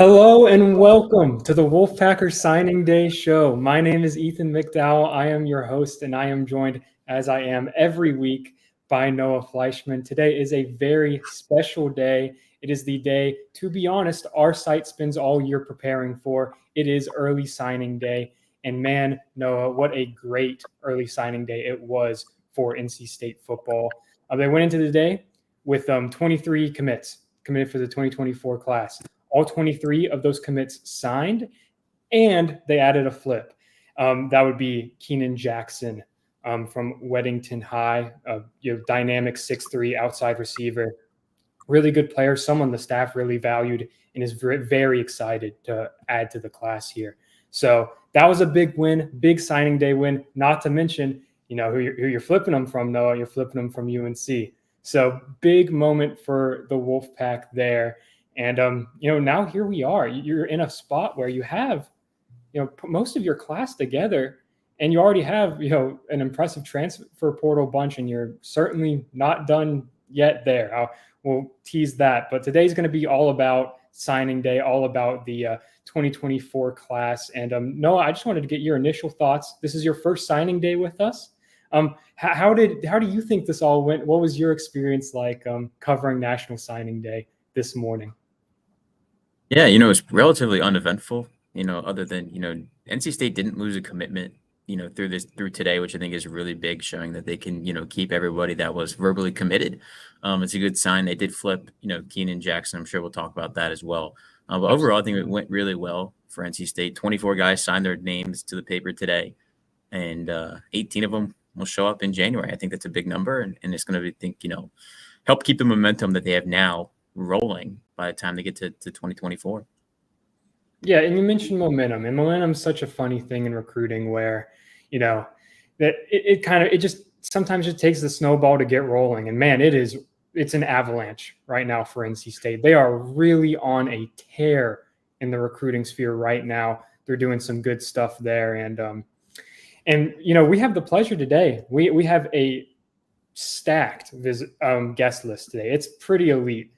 Hello and welcome to the Wolfpacker Signing Day Show. My name is Ethan McDowell. I am your host, and I am joined, as I am every week, by Noah Fleischman. Today is a very special day. It is the day, to be honest, our site spends all year preparing for. It is early signing day. And man, Noah, what a great early signing day it was for NC State football. They went into the day with 23 commits committed for the 2024 class. All 23 of those commits signed, and they added a flip. That would be Keenan Jackson from Weddington High, dynamic 6'3" outside receiver. Really good player, someone the staff really valued and is very, very excited to add to the class here. So that was a big win, big signing day win, not to mention, who you're flipping them from, Noah. You're flipping them from UNC. So big moment for the Wolfpack there. And, now here we are. You're in a spot where you have, most of your class together, and you already have, an impressive transfer portal bunch, and you're certainly not done yet there. We'll tease that. But today's going to be all about signing day, all about the 2024 class. And Noah, I just wanted to get your initial thoughts. This is your first signing day with us. How do you think this all went? What was your experience like covering National Signing Day this morning? Yeah, it's relatively uneventful, other than, NC State didn't lose a commitment, through today, which I think is really big, showing that they can, keep everybody that was verbally committed. It's a good sign. They did flip, Keenan Jackson. I'm sure we'll talk about that as well. But overall, I think it went really well for NC State. 24 guys signed their names to the paper today, and 18 of them will show up in January. I think that's a big number, and it's going to, help keep the momentum that they have now rolling by the time they get to 2024. Yeah, and you mentioned momentum, and momentum is such a funny thing in recruiting where, that it just sometimes it takes the snowball to get rolling. And man, it's an avalanche right now for NC State. They are really on a tear in the recruiting sphere right now. They're doing some good stuff there. And we have the pleasure today. We have a stacked guest list today. It's pretty elite.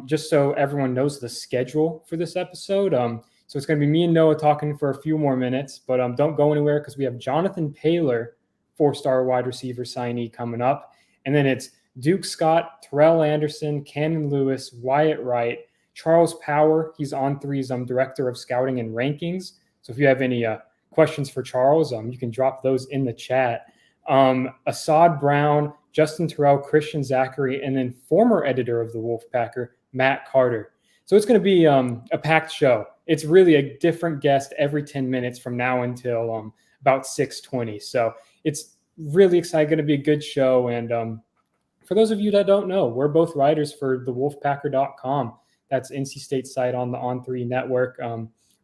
Just so everyone knows the schedule for this episode. So it's going to be me and Noah talking for a few more minutes, but don't go anywhere because we have Jonathan Paylor, 4-star wide receiver signee, coming up. And then it's Duke Scott, Terrell Anderson, Cannon Lewis, Wyatt Wright, Charles Power. He's On3's director of scouting and rankings. So if you have any questions for Charles, you can drop those in the chat. Assad Brown, Justin Terrell, Christian Zachary, and then former editor of the Wolfpacker, Matt Carter. So it's going to be a packed show. It's really a different guest every 10 minutes from now until about 6:20. So it's really exciting, going to be a good show. And for those of you that don't know, we're both writers for the Wolfpacker.com. That's NC State's site on the On3 network.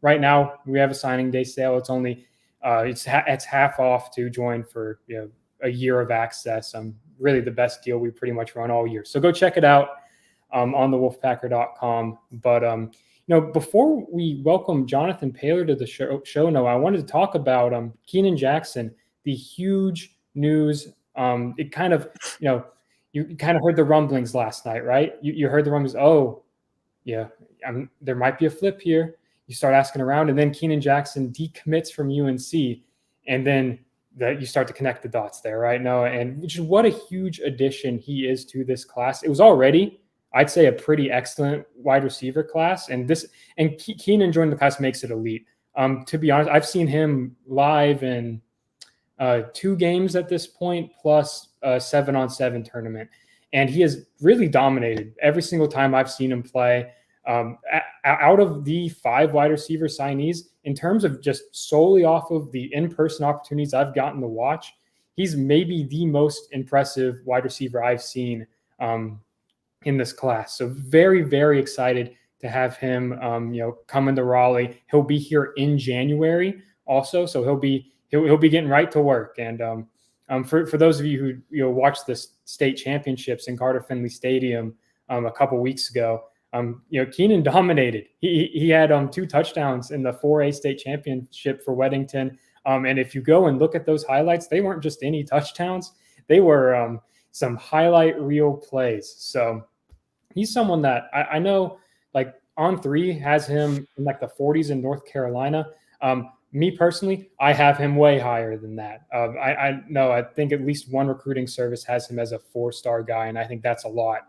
Right now, we have a signing day sale. It's only it's half off to join for a year of access. Really the best deal we pretty much run all year. So go check it out on the Wolfpacker.com. But before we welcome Jonathan Paylor to the show, I wanted to talk about Keenan Jackson, the huge news. It kind of, you kind of heard the rumblings last night, right? You heard the rumblings. Oh, yeah, there might be a flip here. You start asking around, and then Keenan Jackson decommits from UNC, and then you start to connect the dots there, right? No, and which is what a huge addition he is to this class. It was already, I'd say, a pretty excellent wide receiver class, and Keenan joining the class makes it elite. To be honest, I've seen him live in 2 games at this point, plus a 7-on-7 tournament, and he has really dominated every single time I've seen him play. Out of the 5 wide receiver signees, in terms of just solely off of the in-person opportunities I've gotten to watch, he's maybe the most impressive wide receiver I've seen in this class. So very, very excited to have him, come into Raleigh. He'll be here in January also, so he'll be getting right to work. And for those of you who watched the state championships in Carter Finley Stadium a couple weeks ago. Keenan dominated. He had 2 touchdowns in the 4A state championship for Weddington. And if you go and look at those highlights, they weren't just any touchdowns. They were some highlight reel plays. So he's someone that I know, like On three has him in like the 40s in North Carolina. Me personally, I have him way higher than that. I know, I think at least one recruiting service has him as a 4-star guy, and I think that's a lot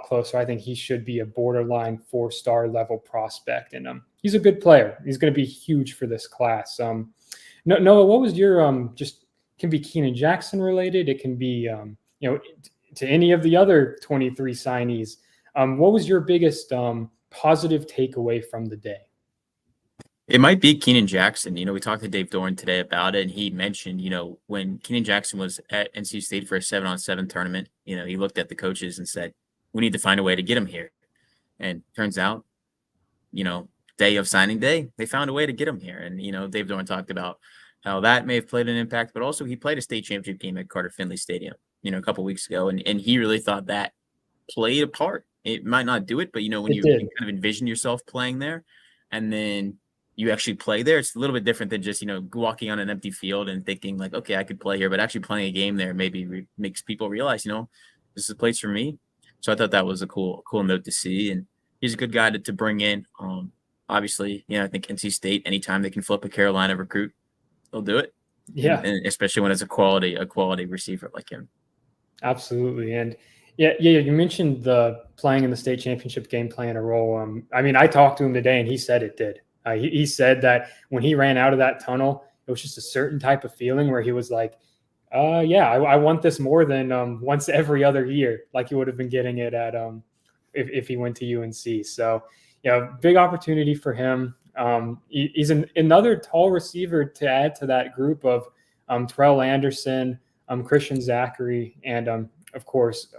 closer. I think he should be a borderline 4-star level prospect, and he's a good player. He's going to be huge for this class. Noah, what was your just can be Keenan Jackson related? It can be to any of the other 23 signees. What was your biggest positive takeaway from the day? It might be Keenan Jackson. We talked to Dave Doran today about it, and he mentioned, when Keenan Jackson was at NC State for a 7-on-7 tournament, he looked at the coaches and said, we need to find a way to get him here. And turns out, day of signing day, they found a way to get him here. And, Dave Doran talked about how that may have played an impact, but also he played a state championship game at Carter Finley Stadium, a couple weeks ago. And he really thought that played a part. It might not do it, but, when you kind of envision yourself playing there and then you actually play there, it's a little bit different than just, walking on an empty field and thinking like, okay, I could play here, but actually playing a game there maybe makes people realize, this is a place for me. So I thought that was a cool note to see. And he's a good guy to bring in. Obviously, I think NC State, anytime they can flip a Carolina recruit, they'll do it. Yeah. And especially when it's a quality receiver like him. Absolutely. And yeah, you mentioned the playing in the state championship game playing a role. I talked to him today and he said it did. He said that when he ran out of that tunnel, it was just a certain type of feeling where he was like, I want this more than once every other year, like he would have been getting it at if he went to UNC. So, big opportunity for him. He's another tall receiver to add to that group of Terrell Anderson, Christian Zachary, and of course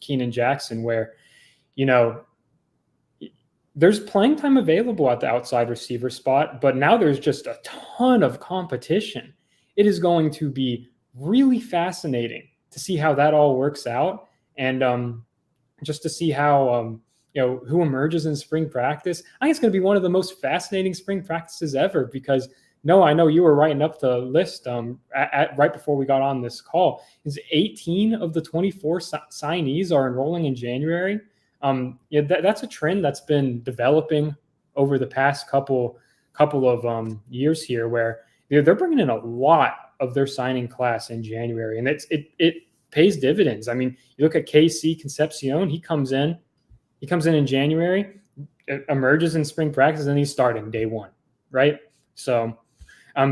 Keenan Jackson, where there's playing time available at the outside receiver spot, but now there's just a ton of competition. It is going to be really fascinating to see how that all works out, and just to see how who emerges in spring practice. I think it's going to be one of the most fascinating spring practices ever because I know you were writing up the list right before we got on this call. Is 18 of the 24 signees are enrolling in January. That's a trend that's been developing over the past couple of years here, where they're bringing in a lot of their signing class in January, and it pays dividends. You look at KC Concepcion; he comes in in January, emerges in spring practice, and he's starting day one, right? So,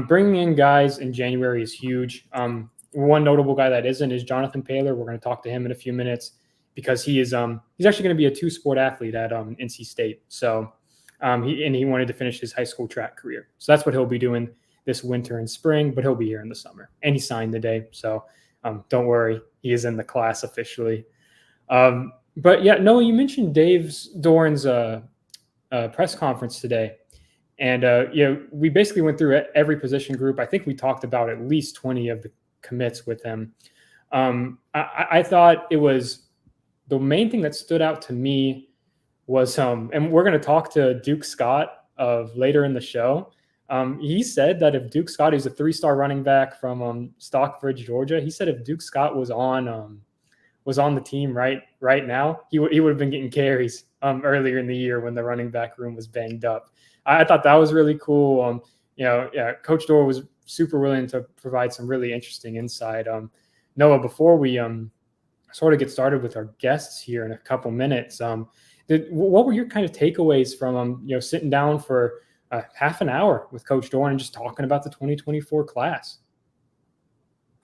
bringing in guys in January is huge. One notable guy that isn't is Jonathan Paler. We're going to talk to him in a few minutes, because he's actually going to be a 2-sport athlete at NC State. So he wanted to finish his high school track career. So that's what he'll be doing this winter and spring, but he'll be here in the summer. And he signed today. So don't worry, he is in the class officially. But yeah, Noah, you mentioned Dave Doran's press conference today. And we basically went through every position group. I think we talked about at least 20 of the commits with him. I thought it was the main thing that stood out to me was and we're going to talk to Duke Scott of later in the show. He said that if Duke Scott, who's a 3-star running back from Stockbridge, Georgia, he said if Duke Scott was on the team right now, he would have been getting carries earlier in the year when the running back room was banged up. I thought that was really cool. Coach Dorr was super willing to provide some really interesting insight. Noah, before we sort of get started with our guests here in a couple minutes, what were your kind of takeaways from sitting down for half an hour with Coach Dorn and just talking about the 2024 class?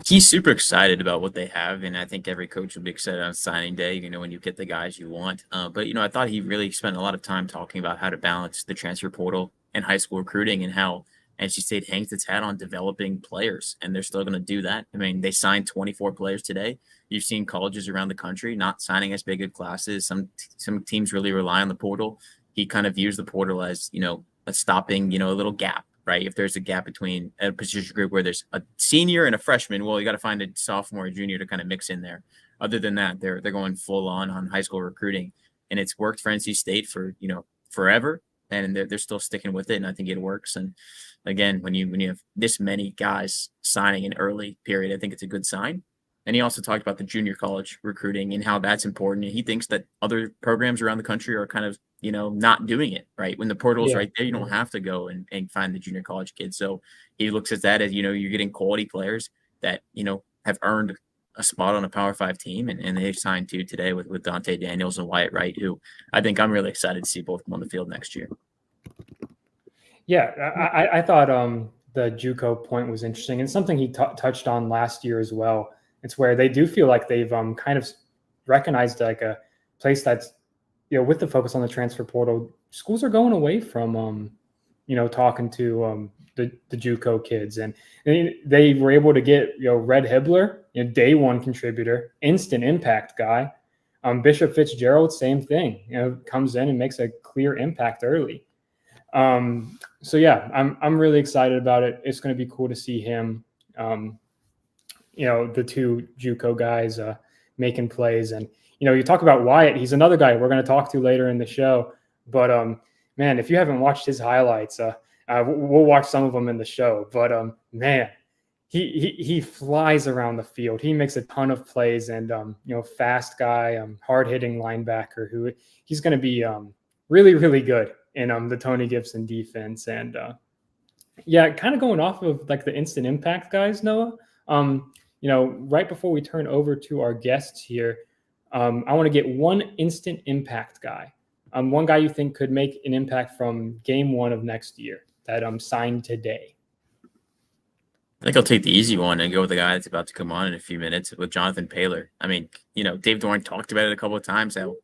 He's super excited about what they have, and I think every coach will be excited on signing day, when you get the guys you want. But I thought he really spent a lot of time talking about how to balance the transfer portal and high school recruiting, and how NC State hangs its hat on developing players, and they're still going to do that. They signed 24 players today. You've seen colleges around the country not signing as big of classes. Some teams really rely on the portal. He kind of views the portal as, a stopping, a little gap, right? If there's a gap between a position group where there's a senior and a freshman, well, you got to find a sophomore or junior to kind of mix in there. Other than that, they're going full on high school recruiting, and it's worked for NC State for, forever, and they're still sticking with it. And I think it works. And again, when you have this many guys signing in early period, I think it's a good sign. And he also talked about the junior college recruiting and how that's important. And he thinks that other programs around the country are kind of not doing it, right? When the portal's Yeah. right there, you don't have to go and find the junior college kids. So he looks at that as, you're getting quality players that, have earned a spot on a Power 5 team, and they've signed two today with Dante Daniels and Wyatt Wright, who I think I'm really excited to see both of them on the field next year. Yeah, I thought the JUCO point was interesting, and something he touched on last year as well. It's where they do feel like they've kind of recognized like a place that's, with the focus on the transfer portal, schools are going away from talking to the JUCO kids, and they were able to get Red Hibbler, day one contributor, instant impact guy. Bishop Fitzgerald, same thing. Comes in and makes a clear impact early. So yeah, I'm really excited about it. It's going to be cool to see him. The two JUCO guys making plays, and you talk about Wyatt. He's another guy we're going to talk to later in the show. But man, if you haven't watched his highlights, we'll watch some of them in the show. But man, he flies around the field. He makes a ton of plays, and fast guy, hard hitting linebacker who he's going to be really, really good in the Tony Gibson defense. And kind of going off of like the instant impact guys, Noah. Right before we turn over to our guests here, I want to get one instant impact guy. One guy you think could make an impact from game one of next year that signed today. I think I'll take the easy one and go with the guy that's about to come on in a few minutes with Jonathan Paylor. I mean, Dave Doeren talked about it a couple of times, how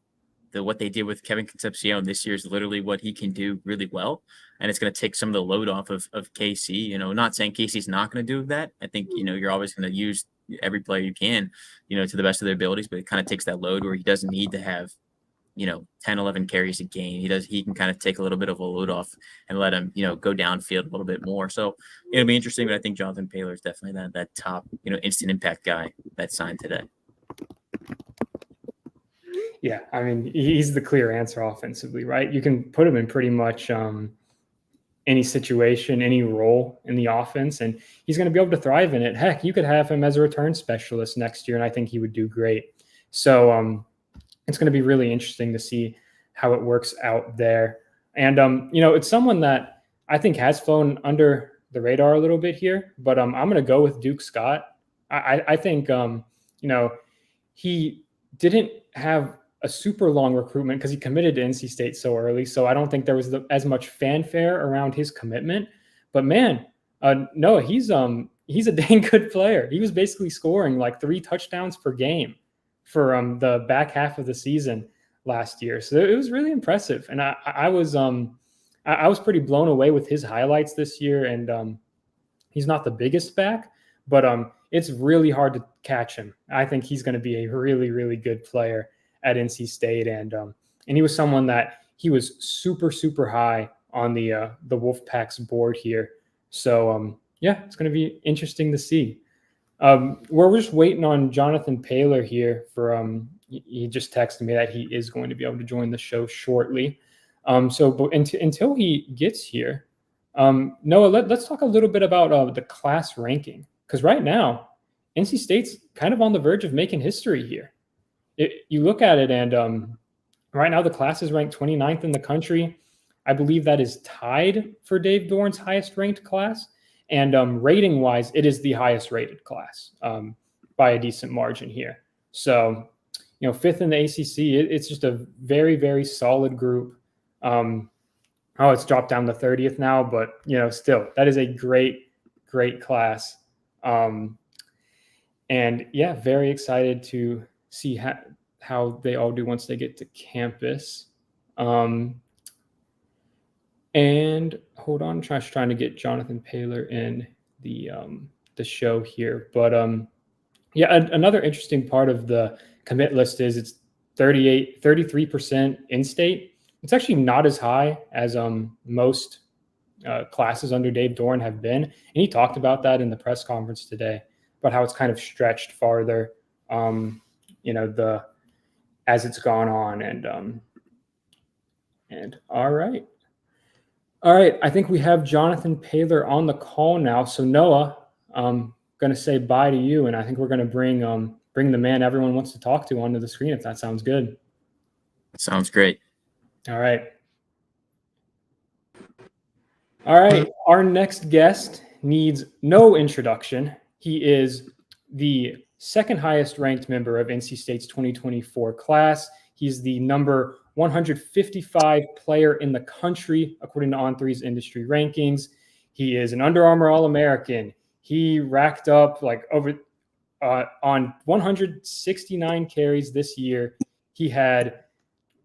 what they did with Kevin Concepcion this year is literally what he can do really well. And it's going to take some of the load off of KC. Not saying KC's not going to do that. I think, you're always going to use every player you can, to the best of their abilities, but it kind of takes that load where he doesn't need to have, 10, 11 carries a game. He can kind of take a little bit of a load off and let him, go downfield a little bit more. So it'll be interesting, but I think Jonathan Paylor is definitely that top, instant impact guy that signed today. Yeah, I mean, he's the clear answer offensively, right? You can put him in pretty much any situation, any role in the offense, and he's going to be able to thrive in it. Heck, you could have him as a return specialist next year, and I think he would do great. So it's going to be really interesting to see how it works out there. And, it's someone that I think has flown under the radar a little bit here, but I'm going to go with Duke Scott. I think, he didn't have a super long recruitment because he committed to NC State so early. So I don't think there was as much fanfare around his commitment. But man, Noah, he's a dang good player. He was basically scoring like 3 touchdowns per game for the back half of the season last year. So it was really impressive. And I was pretty blown away with his highlights this year. And he's not the biggest back, but it's really hard to catch him. I think he's going to be a really, really good player at NC State, and he was someone that he was super, super high on the Wolfpack's board here. So it's going to be interesting to see. We're just waiting on Jonathan Paylor here for he just texted me that he is going to be able to join the show shortly. But until he gets here, Noah, let's talk a little bit about the class ranking, because right now NC State's kind of on the verge of making history here. You look at it, and right now the class is ranked 29th in the country. I believe that is tied for Dave Doeren's highest ranked class. And rating wise, it is the highest rated class by a decent margin here. So, 5th in the ACC, it's just a very, very solid group. It's dropped down to 30th now, but, still, that is a great, great class. And yeah, very excited to see how they all do once they get to campus. And hold on, I'm trying to get Jonathan Paylor in the show here. But another interesting part of the commit list is it's 33% in-state. It's actually not as high as most classes under Dave Doeren have been. And he talked about that in the press conference today, about how it's kind of stretched farther, as it's gone on. And all right. I think we have Jonathan Paylor on the call now. So Noah, I'm going to say bye to you, and I think we're going to bring the man everyone wants to talk to onto the screen, if that sounds good. Sounds great. All right. All right. Our next guest needs no introduction. He is the second highest ranked member of NC State's 2024 class. He's the number 155 player in the country, according to On3's industry rankings. He is an Under Armour All American. He racked up like over on 169 carries this year. He had,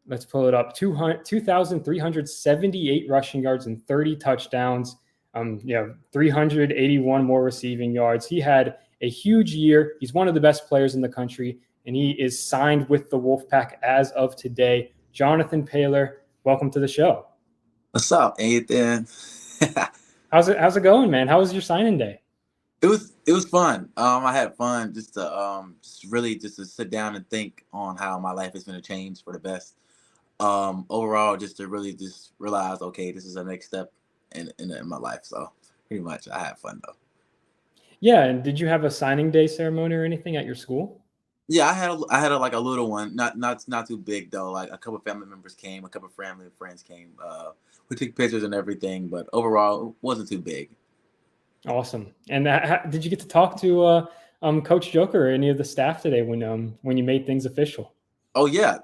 let's pull it up, 2,378 rushing yards and 30 touchdowns. 381 more receiving yards. He had a huge year. He's one of the best players in the country, and he is signed with the Wolfpack as of today. Jonathan Paler, welcome to the show. What's up, Ethan? How's it going, man? How was your signing day? It was fun. I had fun just to sit down and think on how my life is going to change for the best. Overall, just to really just realize, okay, this is the next step in my life. So pretty much, I had fun though. Yeah, and did you have a signing day ceremony or anything at your school? Yeah, I had like a little one, not too big though. Like a couple family members came, a couple family and friends came. We took pictures and everything, but overall, it wasn't too big. Awesome. And did you get to talk to Coach Joker or any of the staff today when you made things official? Oh yeah,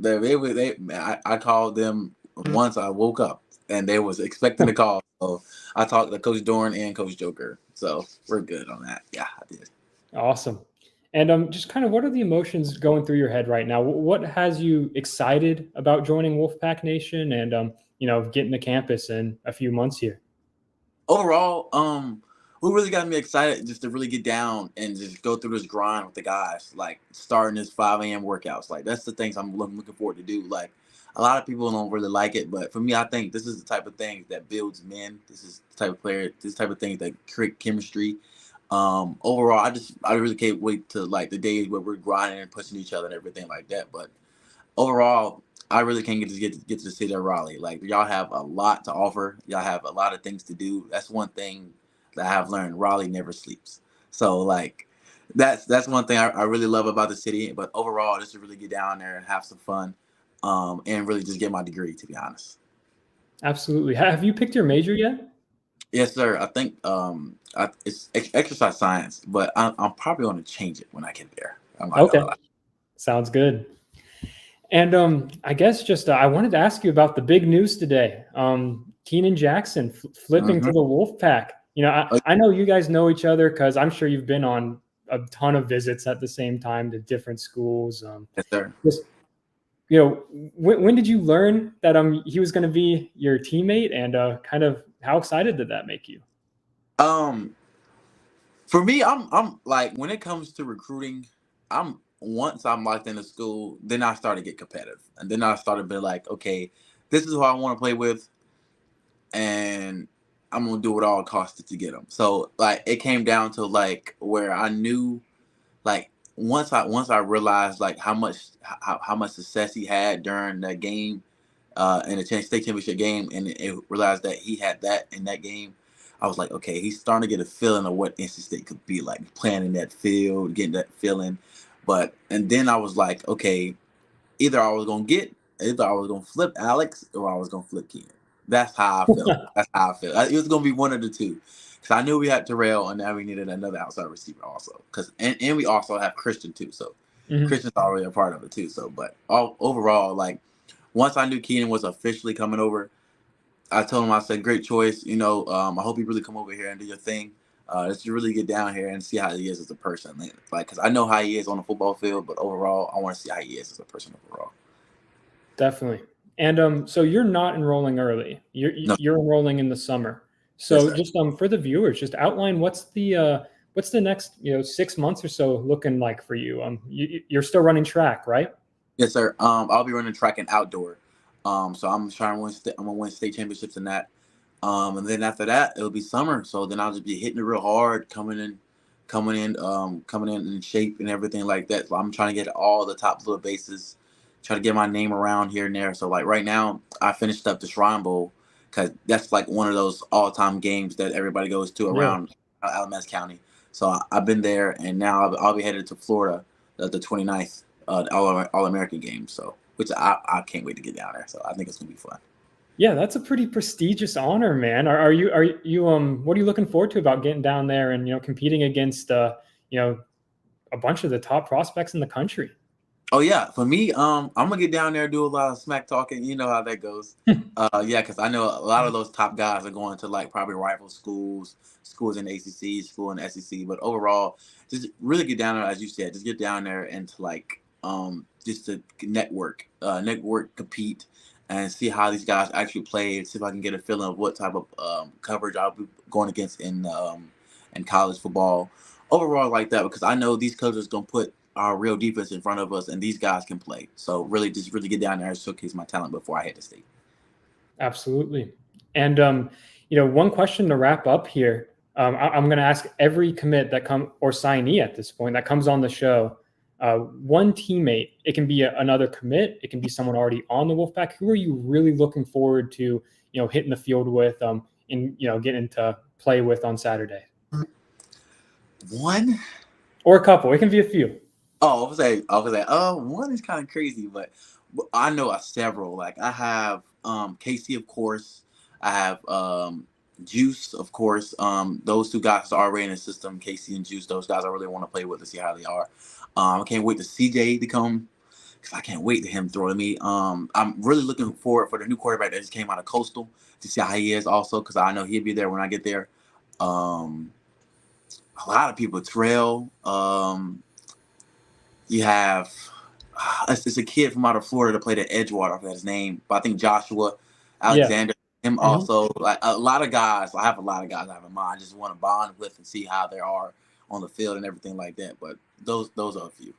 I called them once I woke up, and they was expecting a call. So I talked to Coach Dorn and Coach Joker. So we're good on that. Yeah, I did. Awesome. And just kind of what are the emotions going through your head right now? What has you excited about joining Wolfpack Nation and getting to campus in a few months here? Overall, what really got me excited just to really get down and just go through this grind with the guys, like starting this 5 a.m. workouts. Like that's the things I'm looking forward to do. Like a lot of people don't really like it, but for me, I think this is the type of thing that builds men. This is the type of player, this type of thing that create chemistry. Overall, I really can't wait to like the days where we're grinding and pushing each other and everything like that. But overall, I really can't get to the city of Raleigh. Like y'all have a lot to offer. Y'all have a lot of things to do. That's one thing that I have learned. Raleigh never sleeps. So like that's one thing I really love about the city. But overall, just to really get down there and have some fun, and really just get my degree, to be honest. Absolutely. Have you picked your major yet? Yes, sir. I think it's exercise science, but I'm probably going to change it when I get there. Okay. Sounds good. And I guess just I wanted to ask you about the big news today. Keenan Jackson flipping to the Wolfpack. I know you guys know each other because I'm sure you've been on a ton of visits at the same time to different schools. Yes, sir. When did you learn that he was going to be your teammate, and kind of how excited did that make you? For me, I'm like when it comes to recruiting, once I'm locked into school, then I started to get competitive, and then I started to be like, okay, this is who I want to play with, and I'm gonna do it all costs to get them. So like it came down to like where I knew, like once I realized like how much success he had during that game, in the state championship game, and it realized that he had that in that game. I was like, okay, he's starting to get a feeling of what NC State could be like, playing in that field, getting that feeling. And then I was like, okay, either I was gonna flip Alex or I was gonna flip Keenan. That's how I felt. That's how I felt. It was gonna be one of the two, because I knew we had Terrell, and now we needed another outside receiver also. And we also have Christian too. So Christian's already a part of it too. So, but overall, like once I knew Keenan was officially coming over, I told him, I said, great choice. I hope you really come over here and do your thing. Let's really get down here and see how he is as a person. Like, because I know how he is on the football field, but overall, I want to see how he is as a person overall. Definitely. And so you're not enrolling early. You're enrolling in the summer. So yes, just for the viewers, just outline what's the next 6 months or so looking like for you. You're still running track, right? Yes, sir. I'll be running track and outdoor. So I'm trying to win. I'm gonna win state championships in that. And then after that, it'll be summer. So then I'll just be hitting it real hard, coming in shape and everything like that. So I'm trying to get all the top little bases, try to get my name around here and there. So like right now, I finished up the Shrine Bowl because that's like one of those all-time games that everybody goes to around Alamance County. So I've been there, and now I'll be headed to Florida the 29th, All-American game. So which I can't wait to get down there. So I think it's gonna be fun. Yeah, that's a pretty prestigious honor, man. Are you what are you looking forward to about getting down there and competing against you know a bunch of the top prospects in the country? Oh yeah, for me, I'm gonna get down there, do a lot of smack talking. You know how that goes. Yeah, because I know a lot of those top guys are going to like probably rival schools in the ACC, school in the SEC. But overall, just really get down there, as you said, just get down there and to like just to network, compete, and see how these guys actually play. See if I can get a feeling of what type of coverage I'll be going against in college football. Overall, like that, because I know these coaches gonna put our real defense in front of us, and these guys can play. So really, just really get down there and showcase my talent before I head to state. Absolutely. And one question to wrap up here. I'm going to ask every commit that or signee at this point that comes on the show. One teammate. It can be another commit. It can be someone already on the Wolfpack. Who are you really looking forward to, hitting the field with, and getting to play with on Saturday? One or a couple. It can be a few. Oh, I was say, one is kind of crazy, but I know several. Like I have Casey, of course. I have Juice, of course. Those two guys are already in the system. Casey and Juice, those guys I really want to play with to see how they are. I can't wait to CJ to come because I can't wait to him throw to me. I'm really looking forward for the new quarterback that just came out of Coastal to see how he is also because I know he'll be there when I get there. A lot of people, Terrell. You have it's a kid from out of Florida to play the Edgewater. I forgot his name, but I think Joshua Alexander. Yeah. Him also. Like a lot of guys. I have a lot of guys I have in mind. I just want to bond with and see how they are on the field and everything like that. But those are a few.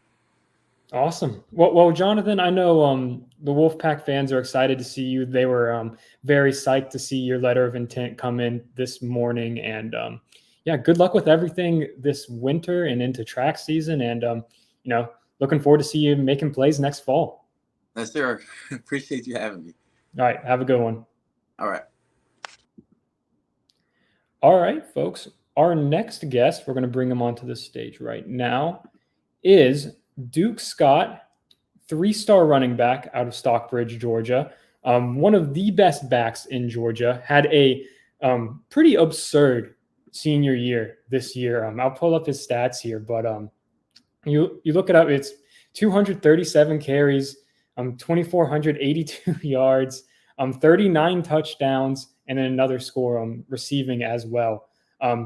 Awesome. Well, Jonathan, I know the Wolfpack fans are excited to see you. They were very psyched to see your letter of intent come in this morning. And yeah, good luck with everything this winter and into track season. And looking forward to see you making plays next fall. Yes, sir. Appreciate you having me. All right. Have a good one. All right. All right, folks. Our next guest, we're going to bring him onto the stage right now, is Duke Scott, 3-star running back out of Stockbridge, Georgia. One of the best backs in Georgia. Had a pretty absurd senior year this year. I'll pull up his stats here, but you look it up. It's 237 carries, 2,482 yards, 39 touchdowns, and then another score receiving as well.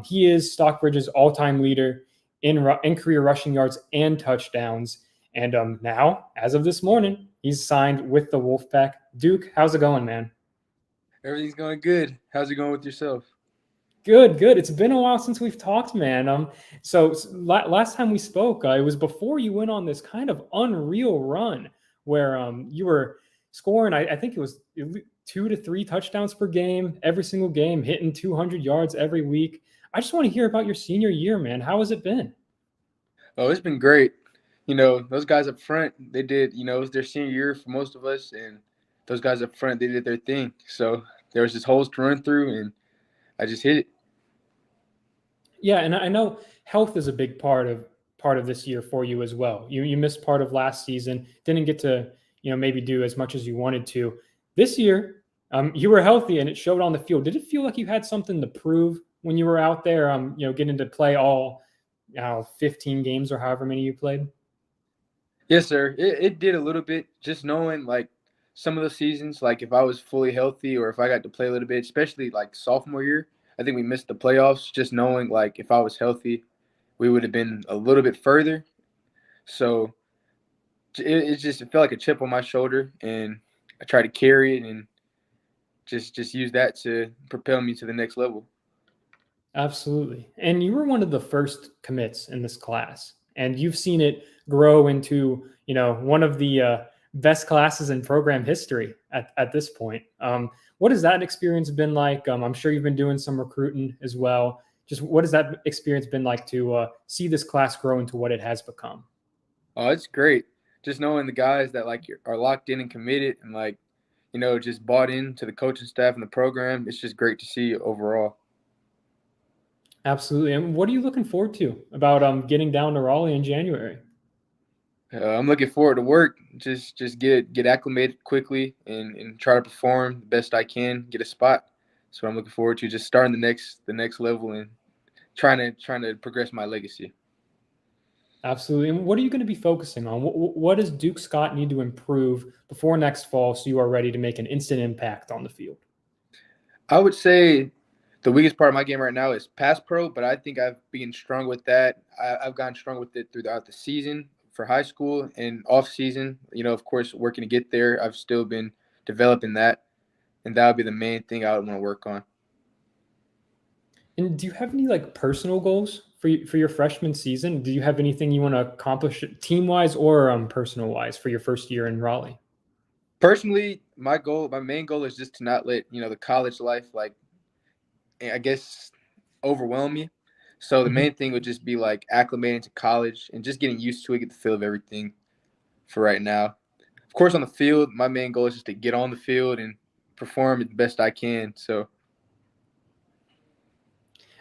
He is Stockbridge's all-time leader in career rushing yards and touchdowns. And now, as of this morning, he's signed with the Wolfpack. Duke, how's it going, man? Everything's going good. How's it going with yourself? Good. It's been a while since we've talked, man. So last time we spoke, it was before you went on this kind of unreal run where you were scoring, I think it was 2 to 3 touchdowns per game, every single game, hitting 200 yards every week. I just want to hear about your senior year, man. How has it been? Oh, it's been great. Those guys up front, they did, it was their senior year for most of us, and those guys up front, they did their thing. So there was just holes to run through, and I just hit it. Yeah, and I know health is a big part of this year for you as well. You missed part of last season, didn't get to maybe do as much as you wanted to. This year, you were healthy and it showed on the field. Did it feel like you had something to prove when you were out there? Getting to play all 15 games or however many you played. Yes, sir. It did a little bit. Just knowing like some of the seasons, like if I was fully healthy or if I got to play a little bit, especially like sophomore year. I think we missed the playoffs, just knowing like if I was healthy, we would have been a little bit further. So it felt like a chip on my shoulder, and I tried to carry it and just use that to propel me to the next level. Absolutely. And you were one of the first commits in this class, and you've seen it grow into, one of the best classes in program history at this point. What has that experience been like? I'm sure you've been doing some recruiting as well. Just what has that experience been like to see this class grow into what it has become? Oh, it's great. Just knowing the guys that like are locked in and committed and like, just bought into the coaching staff and the program. It's just great to see overall. Absolutely. And what are you looking forward to about getting down to Raleigh in January? I'm looking forward to work. Just get acclimated quickly and try to perform the best I can. Get a spot. That's what I'm looking forward to. Just starting the next level and trying to progress my legacy. Absolutely. And what are you going to be focusing on? What does Duke Scott need to improve before next fall so you are ready to make an instant impact on the field? I would say the weakest part of my game right now is pass pro, but I think I've been strong with that. I've gotten strong with it throughout the season for high school and off season. Of course, working to get there. I've still been developing that, and that would be the main thing I would want to work on. And do you have any like personal goals for your freshman season? Do you have anything you want to accomplish team wise or personal wise for your first year in Raleigh? Personally, my main goal is just to not let the college life, like, I guess, overwhelm me. So the main thing would just be like acclimating to college and just getting used to it, get the feel of everything for right now. Of course, on the field, my main goal is just to get on the field and perform the best I can. So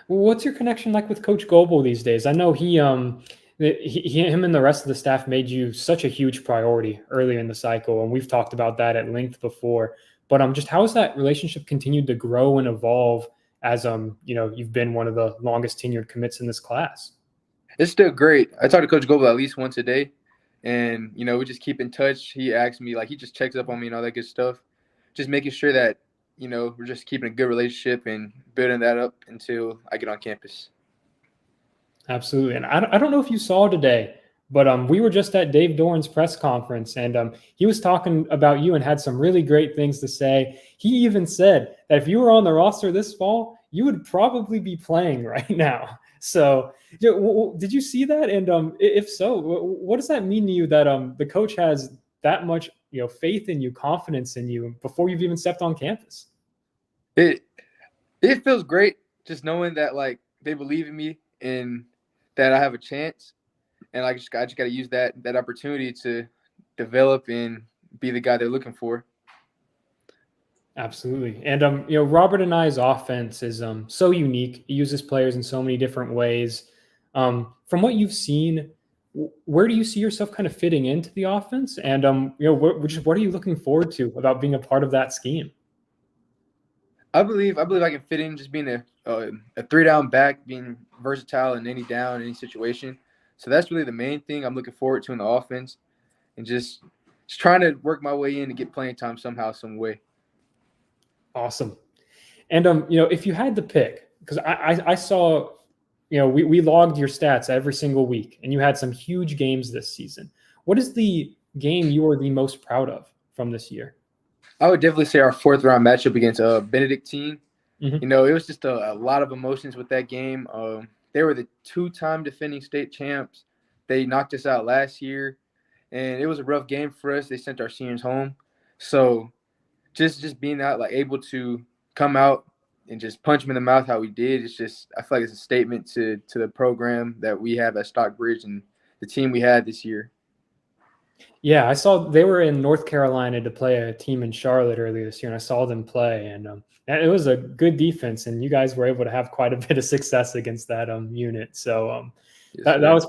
What's your connection like with Coach Goebel these days? I know him and the rest of the staff made you such a huge priority earlier in the cycle, and we've talked about that at length before. But just how has that relationship continued to grow and evolve as you've been one of the longest tenured commits in this class? it's still great. I talk to Coach Goebel at least once a day, and we just keep in touch. He asks me, like, he just checks up on me and all that good stuff, just making sure that we're just keeping a good relationship and building that up until I get on campus. Absolutely. And I don't know if you saw today, but we were just at Dave Doran's press conference, and he was talking about you and had some really great things to say. He even said that if you were on the roster this fall, you would probably be playing right now. So did you see that? And if so, what does that mean to you that the coach has that much faith in you, confidence in you before you've even stepped on campus? It feels great just knowing that, like, they believe in me and that I have a chance, and I just got to use that opportunity to develop and be the guy they're looking for. Absolutely. And Robert and I's offense is so unique. He uses players in so many different ways. From what you've seen, where do you see yourself kind of fitting into the offense? And what are you looking forward to about being a part of that scheme? I believe I can fit in just being a 3-down back, being versatile in any down, any situation. So that's really the main thing I'm looking forward to in the offense, and just trying to work my way in to get playing time somehow, some way. Awesome. And if you had to pick, because I saw, we logged your stats every single week, and you had some huge games this season. What is the game you are the most proud of from this year? I would definitely say our 4th-round matchup against Benedictine. Mm-hmm. It was just a lot of emotions with that game. They were the 2-time defending state champs. They knocked us out last year, and it was a rough game for us. They sent our seniors home. So just being out, like, able to come out and just punch them in the mouth how we did, it's just, I feel like it's a statement to the program that we have at Stockbridge and the team we had this year. Yeah, I saw they were in North Carolina to play a team in Charlotte earlier this year, and I saw them play, and it was a good defense, and you guys were able to have quite a bit of success against that unit. So Yes, that was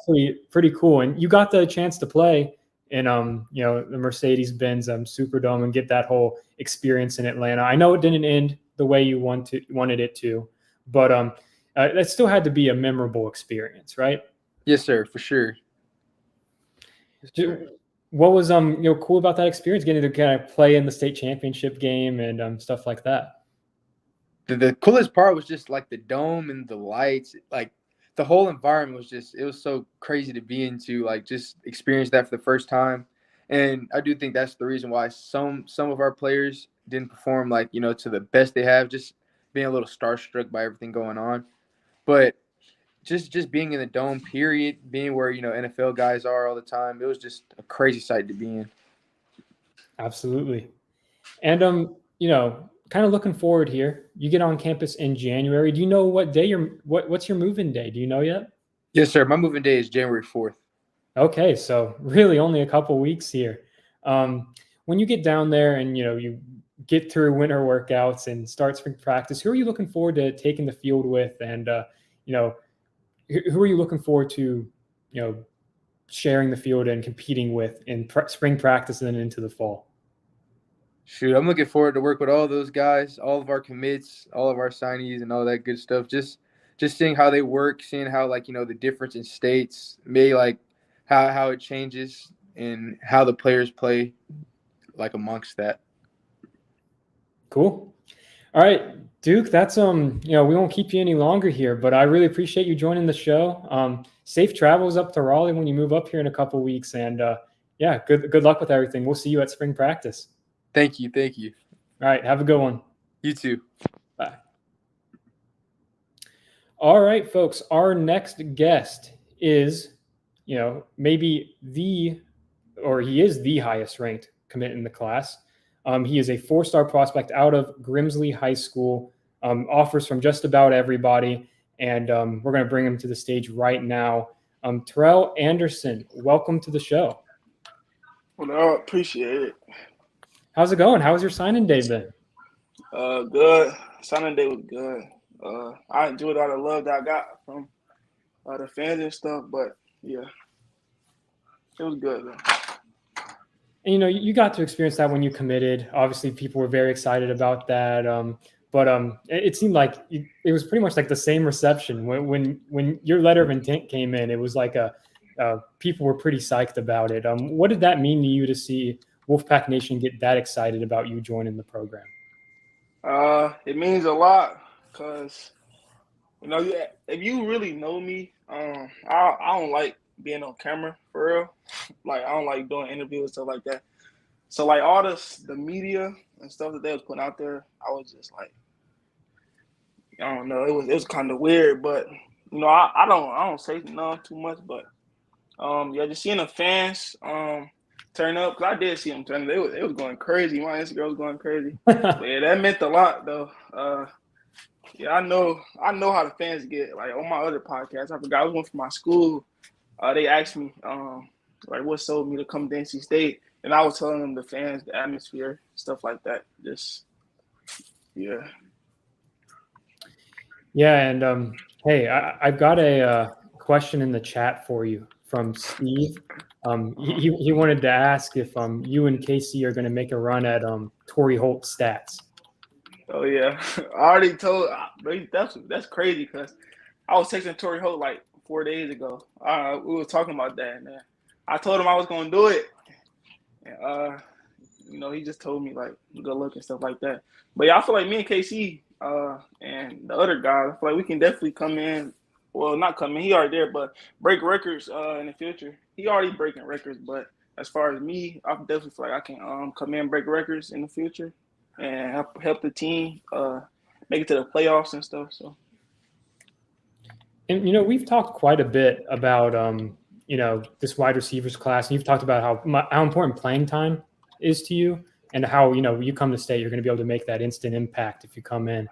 pretty cool, and you got the chance to play in the Mercedes-Benz Superdome and get that whole experience in Atlanta. I know it didn't end the way you wanted it to, but that still had to be a memorable experience, right? Yes, sir, for sure. What was cool about that experience, getting to kind of play in the state championship game and stuff like that? The coolest part was just, like, the dome and the lights. Like, the whole environment was just, it was so crazy to be into, like, just experience that for the first time. And I do think that's the reason why some of our players didn't perform, like, to the best they have, just being a little starstruck by everything going on. But just being in the dome, period, being where NFL guys are all the time, it was just a crazy sight to be in. Absolutely. And kind of looking forward here. You get on campus in January. Do you know what day what's your move-in day? Do you know yet? Yes, sir. My moving day is January 4th. Okay, so really only a couple weeks here. When you get down there and you get through winter workouts and start spring practice, who are you looking forward to taking the field with? And who are you looking forward to sharing the field and competing with in spring practice and then into the fall? Shoot, I'm looking forward to work with all those guys, all of our commits, all of our signees, and all that good stuff. Just seeing how they work, seeing how the difference in states, maybe how it changes and how the players play amongst that. Cool. All right, Duke, that's we won't keep you any longer here, but I really appreciate you joining the show. Safe travels up to Raleigh when you move up here in a couple of weeks, and good luck with everything. We'll see you at spring practice. Thank you. All right, have a good one. You too. Bye. All right, folks, our next guest is, maybe he is the highest ranked commit in the class. He is a 4-star prospect out of Grimsley High School, offers from just about everybody, and we're going to bring him to the stage right now. Terrell Anderson, welcome to the show. Well, I appreciate it. How's it going? How was your signing day been? Good. Signing day was good. I enjoyed all the love that I got from the fans and stuff, but yeah, it was good, man. And, you got to experience that when you committed. Obviously, people were very excited about that. But it seemed like it was pretty much like the same reception when your letter of intent came in. It was like people were pretty psyched about it. What did that mean to you to see Wolfpack Nation get that excited about you joining the program? It means a lot because, if you really know me, I don't like being on camera for real. Like, I don't like doing interviews and stuff like that. So, like, all the media and stuff that they was putting out there, I was just like, I don't know. It was kind of weird, but I don't say no too much, but just seeing the fans turn up, because I did see them turn up. It was going crazy. My Instagram was going crazy. But yeah, that meant a lot though. I know how the fans get. Like on my other podcast, I forgot I was one from my school. They asked me what sold me to come to NC State, and I was telling them the fans, the atmosphere, stuff like that. Just yeah. Yeah, and hey, I've got a question in the chat for you from Steve. He wanted to ask if you and Casey are going to make a run at Torrey Holt stats. Oh yeah, I already told. That's crazy because I was texting Torrey Holt like 4 days ago. We were talking about that, and I told him I was going to do it. And, he just told me like good luck and stuff like that. But yeah, I feel like me and KC and the other guys, I feel like we can definitely come in. Well, not come in. He already there, but break records in the future. He already breaking records, but as far as me, I definitely feel like I can come in and break records in the future and help the team make it to the playoffs and stuff. So. And we've talked quite a bit about this wide receivers class, and you've talked about how important playing time is to you, and how you come to state, you're going to be able to make that instant impact if you come in.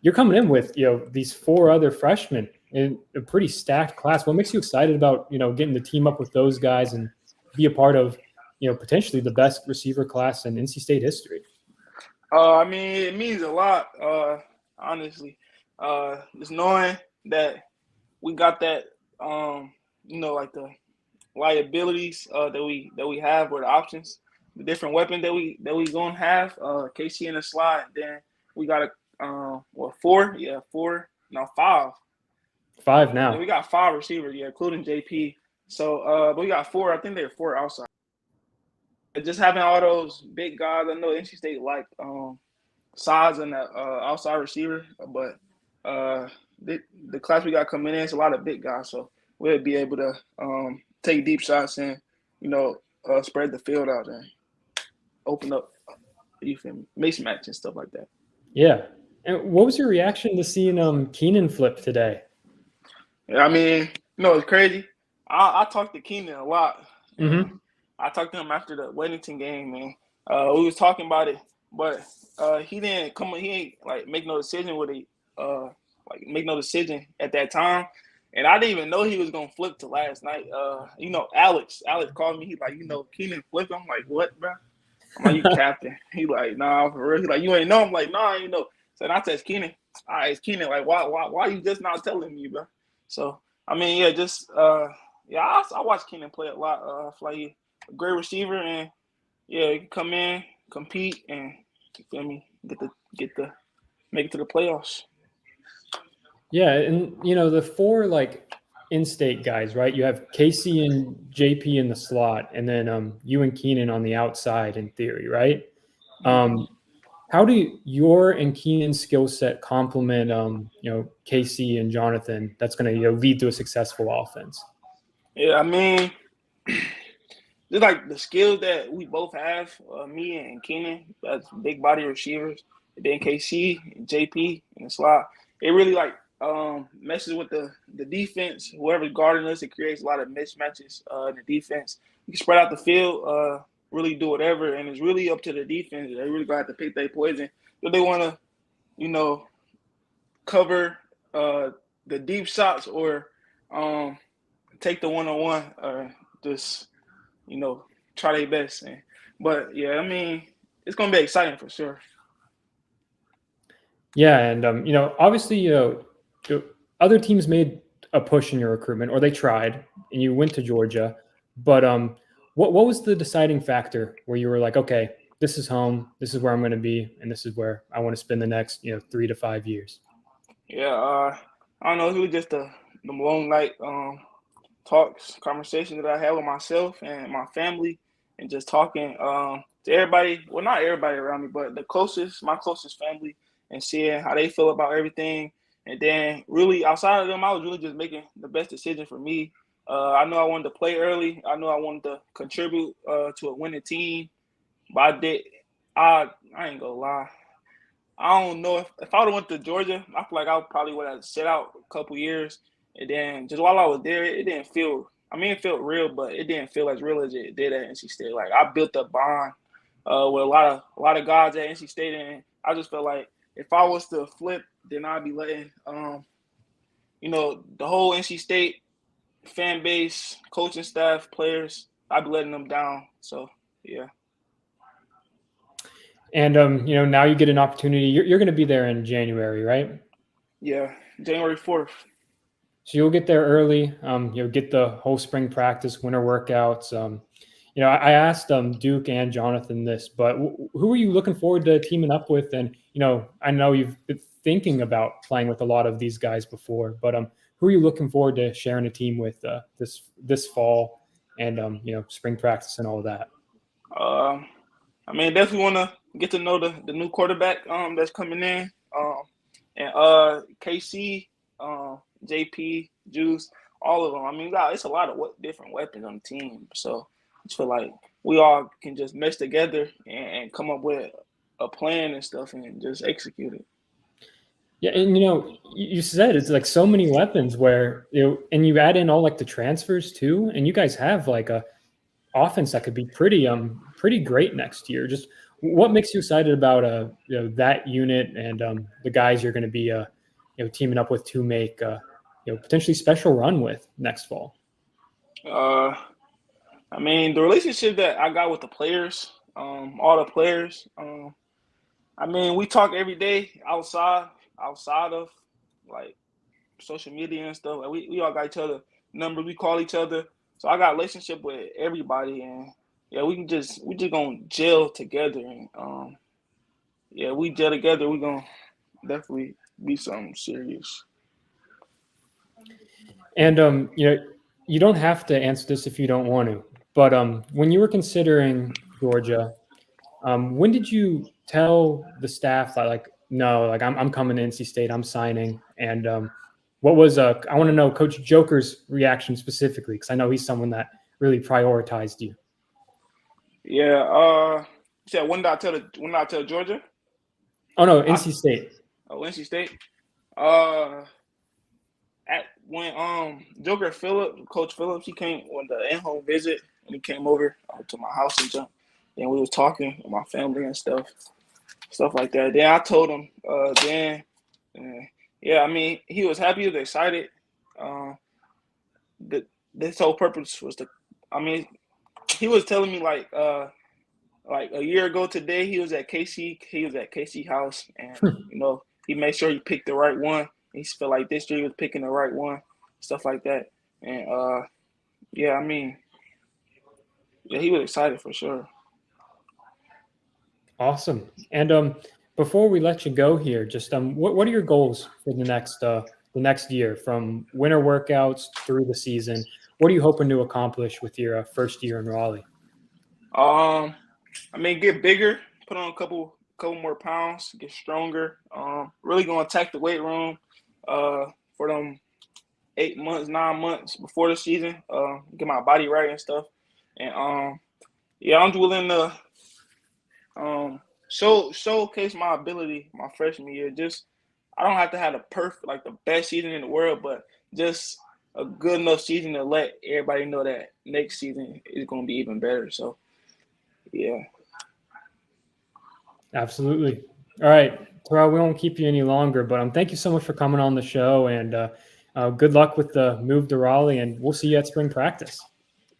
You're coming in with these 4 other freshmen in a pretty stacked class. What makes you excited about getting the team up with those guys and be a part of potentially the best receiver class in NC State history? I mean, it means a lot, honestly. Just knowing that we got that, like the liabilities that we have, or the options, the different weapons that we gonna have. KC in the slot, then we got 4? Yeah, 4. No, 5. 5 now. Yeah, we got 5 receivers, including JP. So, but we got 4. I think they're 4 outside. Just having all those big guys, I know NC State like size and the outside receiver, but the class we got coming in is a lot of big guys, so we'll be able to take deep shots and spread the field out and open up, mismatch and stuff like that. Yeah. And what was your reaction to seeing Keenan flip today? Yeah, I mean, it's crazy. I talked to Keenan a lot. Mm-hmm. I talked to him after the Weddington game, man. We was talking about it, but he didn't come. He ain't make no decision with it. Make no decision at that time, and I didn't even know he was gonna flip to last night. Alex called me. He like, Keenan flip. I'm like, what, bro? I'm like, you capping? He like, nah, for real. He like, you ain't know. I'm like, nah, I ain't know. So then I text Keenan. I asked Keenan, like, why you just not telling me, bro? So I mean, yeah, just Yeah, I watch Keenan play a lot. I feel like he's a great receiver, and yeah, he can come in, compete, and you feel me, get the make it to the playoffs. Yeah, and the four like in-state guys, right? You have Casey and JP in the slot, and then you and Keenan on the outside in theory, right? How do your and Keenan's skill set complement Casey and Jonathan? That's going to lead to a successful offense. Yeah, I mean, just like the skills that we both have, me and Keenan, that's big body receivers, and then KC and JP in the slot. It really like messes with the defense. Whoever's guarding us, it creates a lot of mismatches in the defense. You can spread out the field, really do whatever, and it's really up to the defense. They really gonna have to pick their poison. If they want to, cover the deep shots or take the one-on-one, or just try their best. But yeah, I mean, it's gonna be exciting for sure. Yeah, and obviously, the other teams made a push in your recruitment, or they tried, and you went to Georgia. But what was the deciding factor where you were like, okay, this is home, this is where I'm going to be, and this is where I want to spend the next 3 to 5 years? Yeah, I don't know. It was just the long night conversation that I had with myself and my family, and just talking to everybody. Well, not everybody around me, but my closest family, and seeing how they feel about everything. And then really outside of them, I was really just making the best decision for me. I know I wanted to play early. I know I wanted to contribute to a winning team. But I ain't gonna lie. I don't know if I would have went to Georgia, I feel like I probably would have set out a couple years, and then just while I was there, it didn't feel. I mean, it felt real, but it didn't feel as real as it did at NC State. Like I built a bond with a lot of guys at NC State, and I just felt like if I was to flip, then I'd be letting the whole NC State fan base, coaching staff, players, I'd be letting them down. So yeah. And now you get an opportunity. You're going to be there in January, right? Yeah, January 4th. So you'll get there early. You'll get the whole spring practice, winter workouts. I asked Duke and Jonathan this, but who are you looking forward to teaming up with? And I know you've been thinking about playing with a lot of these guys before, but who are you looking forward to sharing a team with this fall and spring practice and all of that? I mean, definitely want to get to know the new quarterback that's coming in, and KC, JP, Juice, all of them. I mean, it's a lot of different weapons on the team, so I just feel like we all can just mesh together and come up with a plan and stuff and just execute it. Yeah, and you said it's like so many weapons where and you add in all like the transfers too, and you guys have like a offense that could be pretty great next year. Just what makes you excited about that unit and the guys you're going to be teaming up with to make potentially special run with next fall? I mean, the relationship that I got with the players, all the players. I mean, we talk every day outside of like social media and stuff. Like we all got each other numbers. We call each other. So I got a relationship with everybody, and yeah, we just gonna gel together, and we gel together. We gonna definitely be something serious. And you don't have to answer this if you don't want to, but when you were considering Georgia, when did you tell the staff that like no, like I'm coming to NC State, I'm signing, and what was I want to know Coach Joker's reaction specifically because I know he's someone that really prioritized you. Yeah. You said when did I tell Georgia? Oh no, NC State. Oh, NC State. When Coach Phillips, he came on the in-home visit, and he came over to my house and jump. Then we was talking with my family and stuff like that. Then I told him. Yeah, I mean, he was happy, he was excited. This whole purpose was to. I mean, he was telling me like a year ago today, he was at KC. He was at KC house, and he made sure he picked the right one. He felt like this year he was picking the right one, stuff like that. And yeah, I mean, yeah, he was excited for sure. Awesome. And before we let you go here, just what are your goals for the next year from winter workouts through the season? What are you hoping to accomplish with your first year in Raleigh? I mean, get bigger, put on a couple more pounds, get stronger. Really gonna attack the weight room for them 8 months, 9 months before the season. Get my body right and stuff. And yeah, I'm willing to showcase my ability my freshman year. Just I don't have to have the best season in the world, but just a good enough season to let everybody know that next season is gonna be even better. So yeah. Absolutely. All right, Terrell, we won't keep you any longer, but thank you so much for coming on the show, and good luck with the move to Raleigh, and we'll see you at spring practice.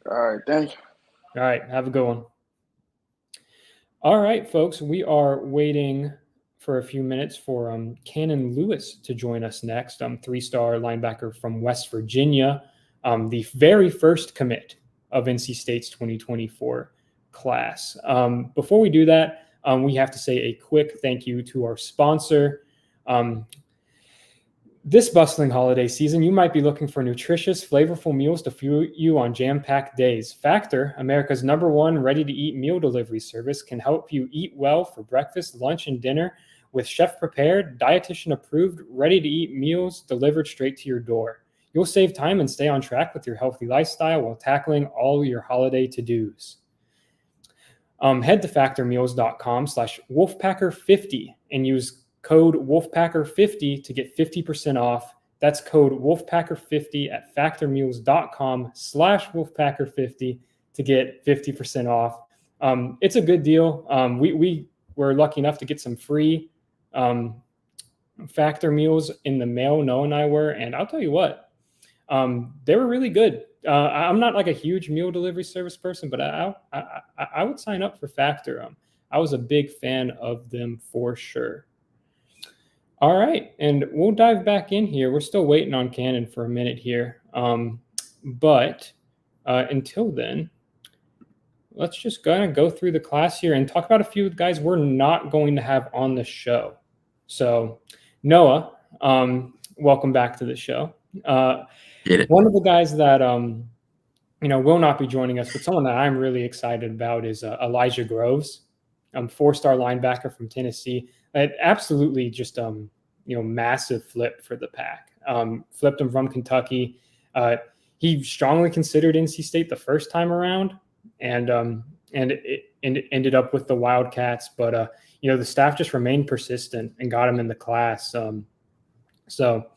All right, thank you. All right, have a good one. All right, folks, we are waiting for a few minutes for Cannon Lewis to join us next. 3-star linebacker from West Virginia, the very first commit of NC State's 2024 class. Before we do that, we have to say a quick thank you to our sponsor. This bustling holiday season, you might be looking for nutritious, flavorful meals to fuel you on jam-packed days. Factor, America's #1 ready-to-eat meal delivery service, can help you eat well for breakfast, lunch, and dinner with chef-prepared, dietitian-approved, ready-to-eat meals delivered straight to your door. You'll save time and stay on track with your healthy lifestyle while tackling all your holiday to-dos. Head to factormeals.com/Wolfpacker50 and use code Wolfpacker50 to get 50% off. That's code Wolfpacker50 at factormeals.com/Wolfpacker50 to get 50% off. It's a good deal. We were lucky enough to get some free Factor meals in the mail. Noah and I were, and I'll tell you what, they were really good. I'm not like a huge meal delivery service person, but I would sign up for Factor. I was a big fan of them for sure. All right, and we'll dive back in here. We're still waiting on Cannon for a minute here. But until then, let's just kind of go through the class here and talk about a few of the guys we're not going to have on the show. So, Noah, welcome back to the show. One of the guys that will not be joining us, but someone that I'm really excited about is Elijah Groves, 4-star linebacker from Tennessee. It absolutely just massive flip for the Pack. Flipped him from Kentucky. He strongly considered NC State the first time around, and it ended up with the Wildcats. But the staff just remained persistent and got him in the class. So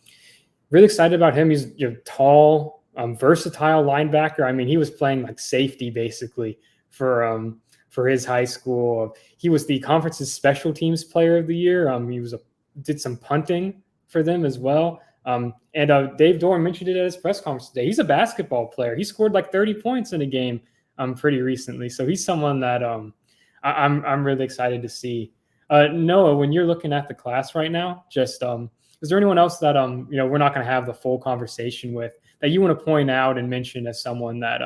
really excited about him. He's tall, versatile linebacker. I mean, he was playing like safety basically for his high school. He was the conference's special teams player of the year. He did some punting for them as well. And Dave Doran mentioned it at his press conference today. He's a basketball player. He scored like 30 points in a game pretty recently. So he's someone that I'm really excited to see. Noah, when you're looking at the class right now, just is there anyone else that we're not going to have the full conversation with that you want to point out and mention as someone that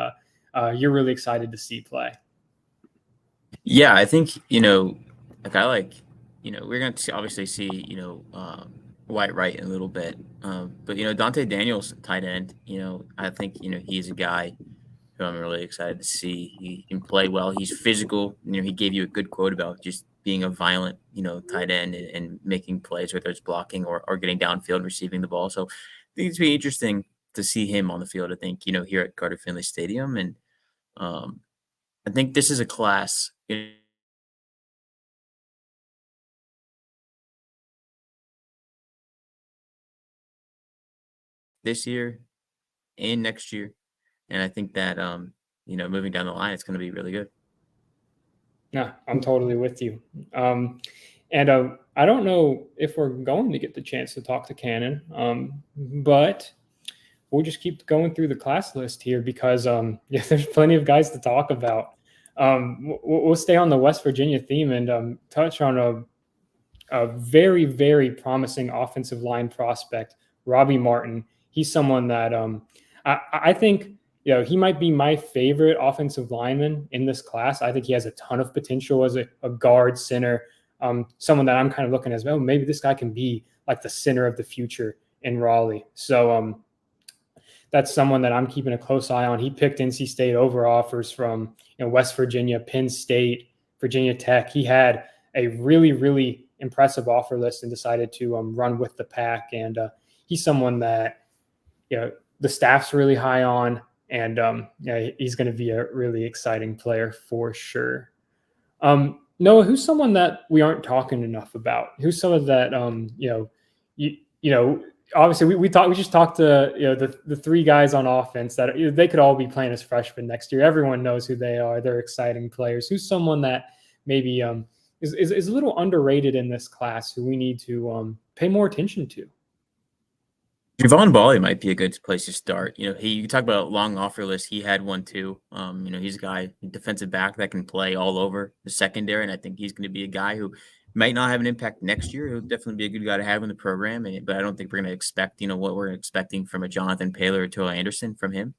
you're really excited to see play? Yeah, I think we're going to obviously see White Wright in a little bit, but Dante Daniels, tight end. I think he's a guy who I'm really excited to see. He can play well. He's physical. He gave you a good quote about just being a violent tight end and making plays, whether it's blocking or getting downfield and receiving the ball. So I think it's be interesting to see him on the field. I think here at Carter Finley Stadium, and I think this is a class. This year and next year, and I think that moving down the line, it's going to be really good. Yeah, I'm totally with you. And I don't know if we're going to get the chance to talk to Cannon, but we'll just keep going through the class list here because there's plenty of guys to talk about. We'll stay on the West Virginia theme and touch on a very, very promising offensive line prospect, Robbie Martin. He's someone that I think he might be my favorite offensive lineman in this class. I think he has a ton of potential as a guard center, someone that I'm kind of looking as, well, maybe this guy can be like the center of the future in Raleigh. So that's someone that I'm keeping a close eye on. He picked NC State over offers from West Virginia, Penn State, Virginia Tech. He had a really, really impressive offer list and decided to run with the pack. And he's someone that the staff's really high on, and he's going to be a really exciting player for sure. Noah, who's someone that we aren't talking enough about? Who's someone that obviously we just talked to the three guys on offense that they could all be playing as freshmen next year. Everyone knows who they are. They're exciting players. Who's someone that maybe is a little underrated in this class who we need to pay more attention to? Javon Bally might be a good place to start. You talk about a long offer list. He had one too. He's a guy, defensive back that can play all over the secondary, and I think he's going to be a guy who might not have an impact next year. He'll definitely be a good guy to have in the program, but I don't think we're going to expect, what we're expecting from a Jonathan Paler or Toa Anderson from him,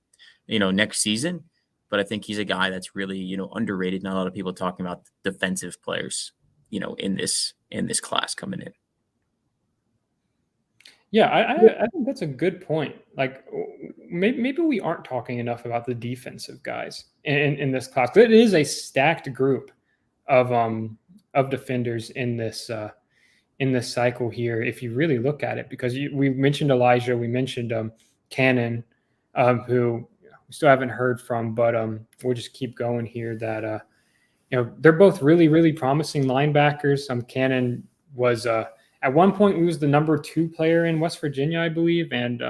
next season. But I think he's a guy that's really, underrated. Not a lot of people talking about defensive players, in this class coming in. Yeah, I think that's a good point. Like maybe we aren't talking enough about the defensive guys in this class. It is a stacked group of defenders in this cycle here. If you really look at it, because we mentioned Elijah, we mentioned Cannon, who we still haven't heard from, but we'll just keep going here. That they're both really, really promising linebackers. Cannon was at one point, he was the number 2 player in West Virginia, I believe. And,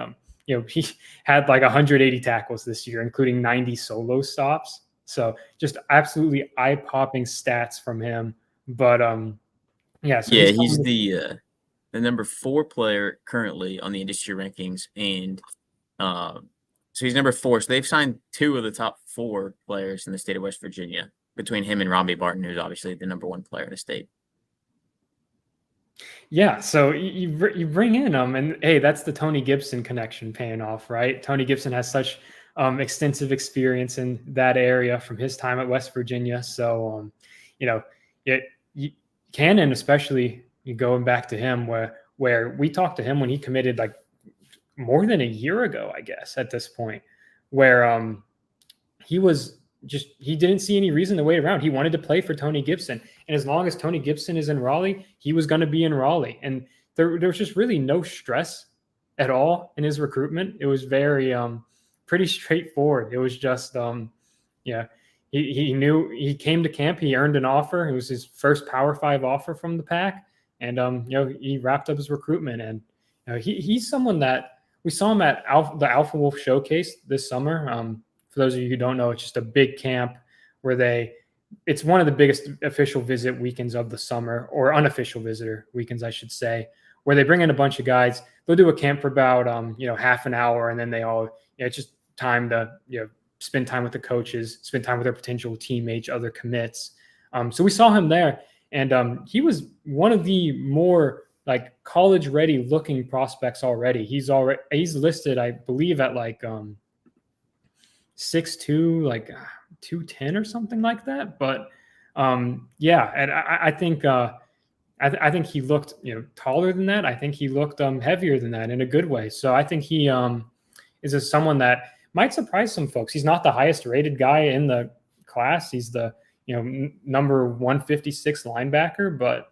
he had like 180 tackles this year, including 90 solo stops. So just absolutely eye-popping stats from him. But, So he's the number 4 player currently on the industry rankings. And so he's number 4. So they've signed 2 of the top 4 players in the state of West Virginia between him and Robbie Barton, who's obviously the number 1 player in the state. Yeah, so you bring in them, and hey, that's the Tony Gibson connection paying off, right? Tony Gibson has such extensive experience in that area from his time at West Virginia. So, Cannon, especially going back to him, where we talked to him when he committed like more than a year ago, I guess, at this point, where he didn't see any reason to wait around. He wanted to play for Tony Gibson. And as long as Tony Gibson is in Raleigh, he was going to be in Raleigh. And there was just really no stress at all in his recruitment. It was very pretty straightforward. It was just he knew he came to camp, he earned an offer. It was his first Power 5 offer from the pack. And he wrapped up his recruitment. And he's someone that we saw him at the Alpha Wolf Showcase this summer. For those of you who don't know, it's just a big camp where it's one of the biggest official visit weekends of the summer, or unofficial visitor weekends, I should say, where they bring in a bunch of guys. They'll do a camp for about, half an hour, and then they all, it's just time to, spend time with the coaches, spend time with their potential teammates, other commits. So we saw him there, and he was one of the more like college ready looking prospects already. He's listed, I believe, at like 6'2", like 210 or something like that. But and I think I think he looked taller than that. I think he looked heavier than that in a good way. So I think he is someone that might surprise some folks. He's not the highest rated guy in the class. He's the number 156 linebacker, but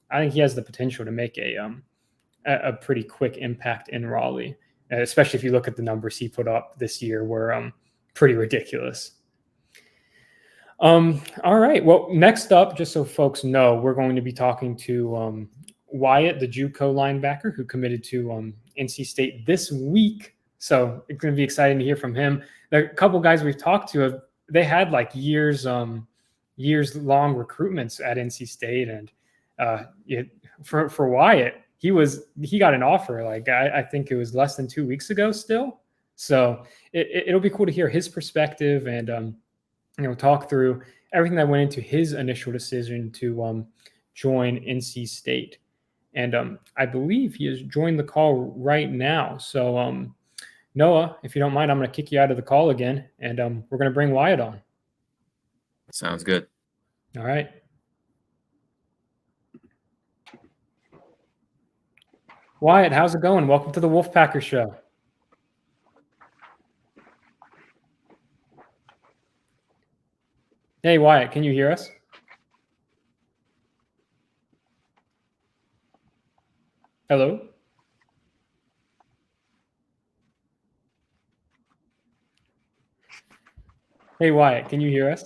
I think he has the potential to make a pretty quick impact in Raleigh, especially if you look at the numbers he put up this year, were pretty ridiculous. All right. Well, next up, just so folks know, we're going to be talking to Wyatt, the JUCO linebacker who committed to NC State this week. So it's going to be exciting to hear from him. The couple guys we've talked to, they had like years long recruitments at NC State, and for Wyatt, he got an offer. Like I think it was less than 2 weeks ago still. So it'll be cool to hear his perspective and talk through everything that went into his initial decision to join NC State. And I believe he has joined the call right now. So Noah, if you don't mind, I'm going to kick you out of the call again, and we're going to bring Wyatt on. Sounds good. All right. Wyatt, how's it going? Welcome to the Wolfpacker Show. Hey, Wyatt, can you hear us? Hello? Hey, Wyatt, can you hear us?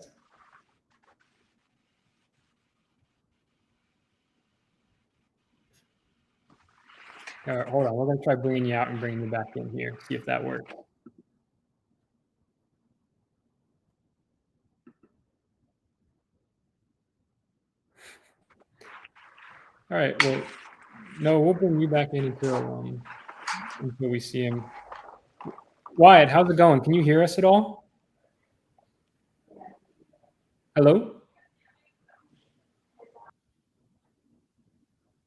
All right, hold on. We're going to try bringing you out and bringing you back in here, see if that works. All right, well, no, we'll bring you back in until we see him. Wyatt, how's it going? Can you hear us at all? Hello?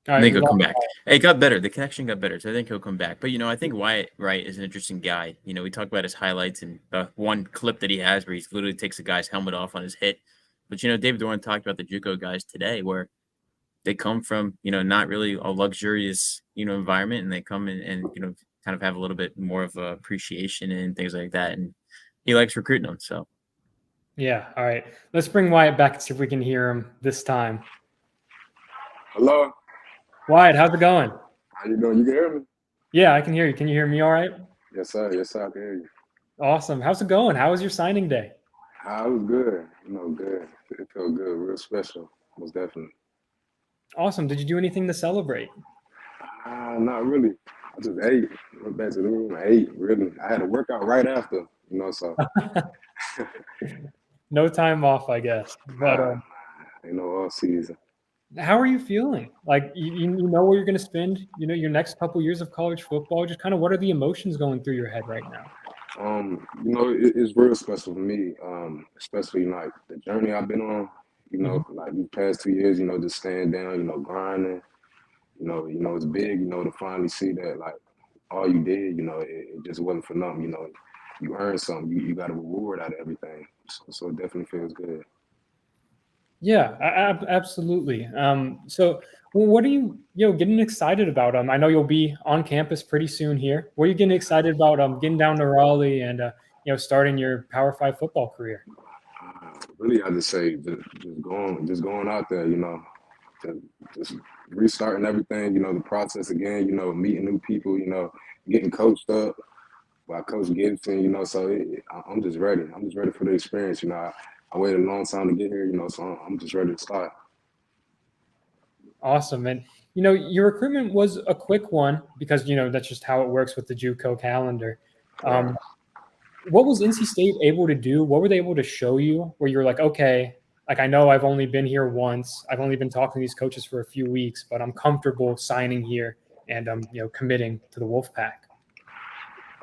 All I right, think he'll come back. It got better. The connection got better, so I think he'll come back. But I think Wyatt Wright is an interesting guy. We talk about his highlights and one clip that he has where he literally takes a guy's helmet off on his hit. But David Doran talked about the JUCO guys today, where they come from not really a luxurious environment, and they come in and kind of have a little bit more of a appreciation and things like that. And he likes recruiting them. So yeah, all right. Let's bring Wyatt back and see if we can hear him this time. Hello. Wyatt, how's it going? How you doing? You can hear me? Yeah, I can hear you. Can you hear me all right? Yes, sir. Yes, sir. I can hear you. Awesome. How's it going? How was your signing day? I was good. Good. It felt good. Real special. Most definitely. Awesome. Did you do anything to celebrate? Not really. I just ate. Went back to the room. I ate. Really. I had a workout right after. So. No time off, I guess. But ain't no off season. How are you feeling? Like you know where you're going to spend, your next couple years of college football. Just kind of what are the emotions going through your head right now? It's real special for me. Especially like the journey I've been on. Like these past 2 years. Just staying down. Grinding. It's big. To finally see that like all you did. It just wasn't for nothing. You earned something. You got a reward out of everything. So it definitely feels good. Yeah, absolutely. So what are you getting excited about? I know you'll be on campus pretty soon here. What are you getting excited about? Getting down to Raleigh and starting your Power 5 football career. Really, I just say just going out there. Just restarting everything. The process again. Meeting new people. Getting coached up by Coach Gibson. So I'm just ready. I'm just ready for the experience. I waited a long time to get here, so I'm just ready to start. Awesome. And, your recruitment was a quick one because, that's just how it works with the JUCO calendar. What was NC State able to do? What were they able to show you where you're like, okay, like I know I've only been here once. I've only been talking to these coaches for a few weeks, but I'm comfortable signing here and committing to the Wolfpack.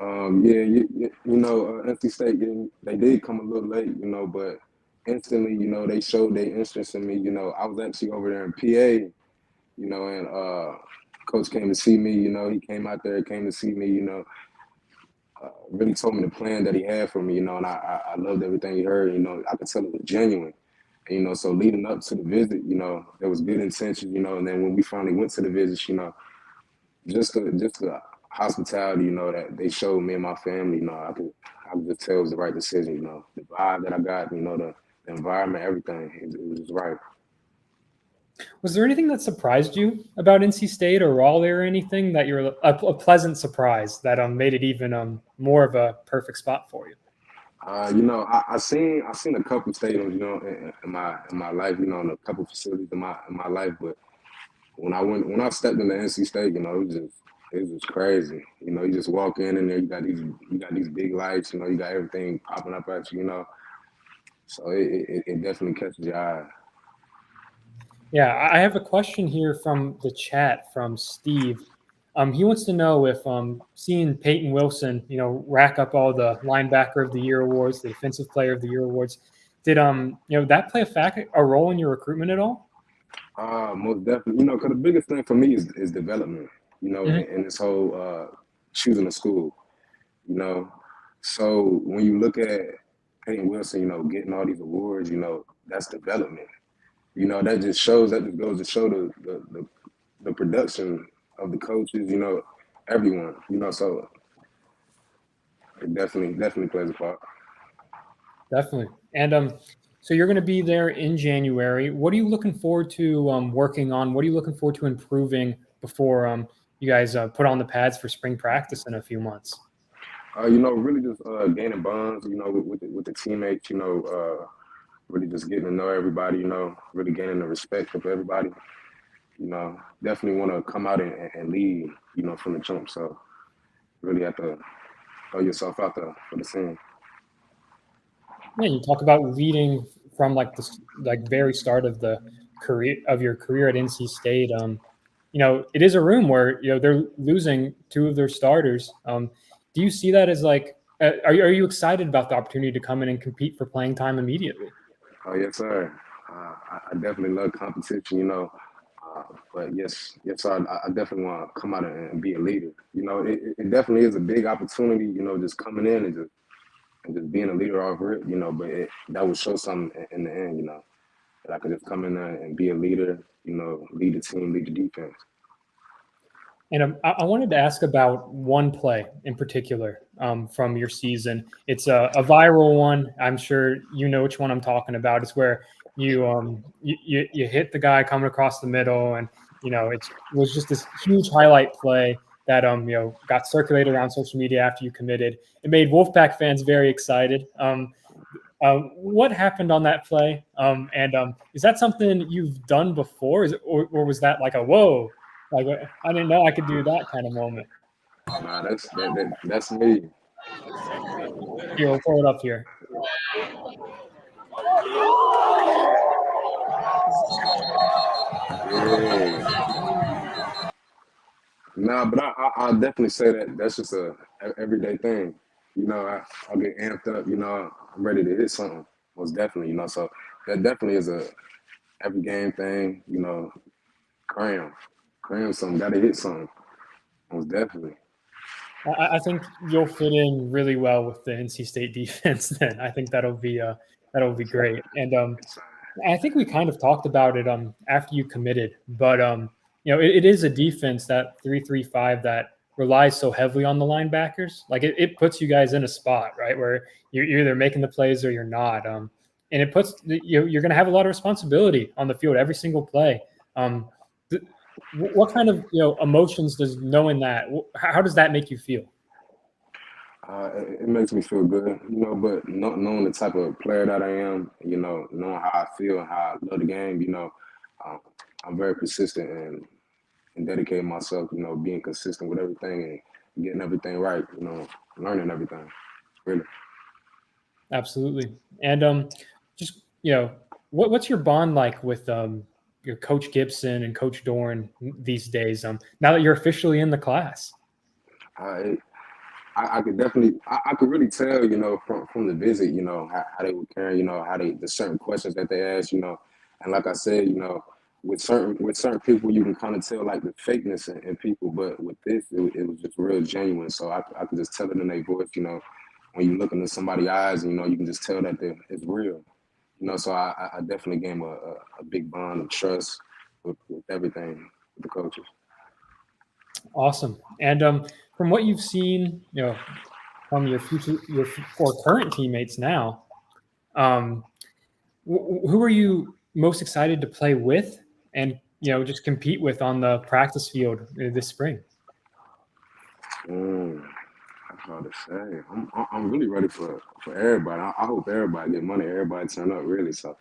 NC State, they did come a little late, but instantly, they showed their interest in me. I was actually over there in PA, and Coach came to see me. He came out there, came to see me. Really told me the plan that he had for me. And I loved everything he heard. I could tell it was genuine. And, so leading up to the visit, there was good intention. And then when we finally went to the visit, just the hospitality, that they showed me and my family, I could just tell it was the right decision, the vibe that I got, the environment, everything, it was just right. Was there anything that surprised you about NC State or Raleigh or anything that you're a pleasant surprise that made it even more of a perfect spot for you? I seen a couple stadiums, in my life, in a couple facilities in my life, but when I stepped into NC State, it was just crazy. You just walk in and there you got these big lights, you got everything popping up at you, so it definitely catches your eye. Yeah, I have a question here from the chat from Steve. He wants to know if seeing Peyton Wilson, rack up all the linebacker of the year awards, the defensive player of the year awards, did that play a role in your recruitment at all? Most definitely. Because the biggest thing for me is development. In this whole choosing a school. you know. So when you look at Peyton Wilson, you know, getting all these awards, you know, that's development. You know, that just goes to show the production of the coaches, you know, everyone, you know, so it definitely plays a part. Definitely. And so you're going to be there in January. What are you looking forward to working on? What are you looking forward to improving before you guys put on the pads for spring practice in a few months? You know, really just gaining bonds, you know, with the teammates, you know, really just getting to know everybody, you know, really gaining the respect of everybody. You know, definitely want to come out and lead, you know, from the jump. So really have to throw yourself out there for the scene. Yeah, you talk about leading from like the very start of your career at NC State. You know, it is a room where they're losing two of their starters. Do you see that as like, are you excited about the opportunity to come in and compete for playing time immediately? Oh yes, sir. I definitely love competition, you know. But yes, sir. I definitely want to come out and be a leader. You know, it definitely is a big opportunity. You know, just coming in and just being a leader off rip. You know, but that would show something in the end. You know, that I could just come in there and be a leader. You know, lead the team, lead the defense. And I wanted to ask about one play in particular from your season. It's a viral one. I'm sure you know which one I'm talking about. It's where you hit the guy coming across the middle, and it was just this huge highlight play that got circulated around social media after you committed. It made Wolfpack fans very excited. What happened on that play? And is that something you've done before? Or was that like a whoa? Like, I didn't know I could do that kind of moment. Nah, that's me. Here, we'll pull it up here. Yeah. Nah, but I definitely say that's just a everyday thing. You know, I'll get amped up. You know, I'm ready to hit something. Most definitely. You know, so that definitely is a every game thing. You know, cram something. Got to hit something. Most definitely. I think you'll fit in really well with the NC State defense. Then I think that'll be great. And I think we kind of talked about it after you committed, but it is a defense, that 3-3-5, that relies so heavily on the linebackers. Like it puts you guys in a spot, right, where you're either making the plays or you're not. And it puts you're going to have a lot of responsibility on the field every single play. What kind of emotions does knowing that? How does that make you feel? It makes me feel good, you know. But knowing the type of player that I am, you know, knowing how I feel and how I love the game, you know, I'm very persistent and dedicating myself, you know, being consistent with everything and getting everything right, you know, learning everything, really. Absolutely. And just what's your bond like with your Coach Gibson and Coach Dorn these days? Now that you're officially in the class. I could definitely, I could really tell, you know, from the visit, you know, how they were carrying, you know, the certain questions that they asked, you know, and like I said, you know, with certain people, you can kind of tell like the fakeness in people, but with this, it was just real genuine. So I could just tell it in their voice, you know, when you look into somebody's eyes, you know, you can just tell that it's real, you know. So I definitely gave them a big bond of trust with everything with the coaches. Awesome. And from what you've seen, from your four current teammates now, who are you most excited to play with and just compete with on the practice field this spring? That's hard to say. I'm really ready for everybody. I hope everybody get money. Everybody turn up really. So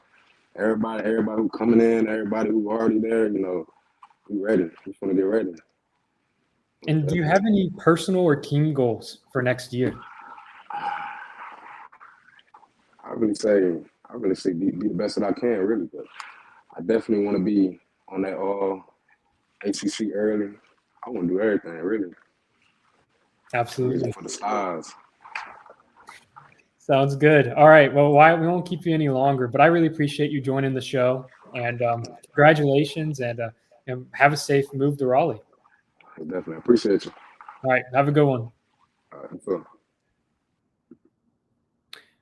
everybody who coming in, everybody who already there, you know, we ready. We just want to get ready. And do you have any personal or team goals for next year? I really say be the best that I can, really. But I definitely want to be on that all ACC early. I want to do everything, really. Absolutely. For the stars. Sounds good. All right. Well, we won't keep you any longer, but I really appreciate you joining the show. And congratulations, and have a safe move to Raleigh. Definitely. I appreciate you. All right. Have a good one. All right. So.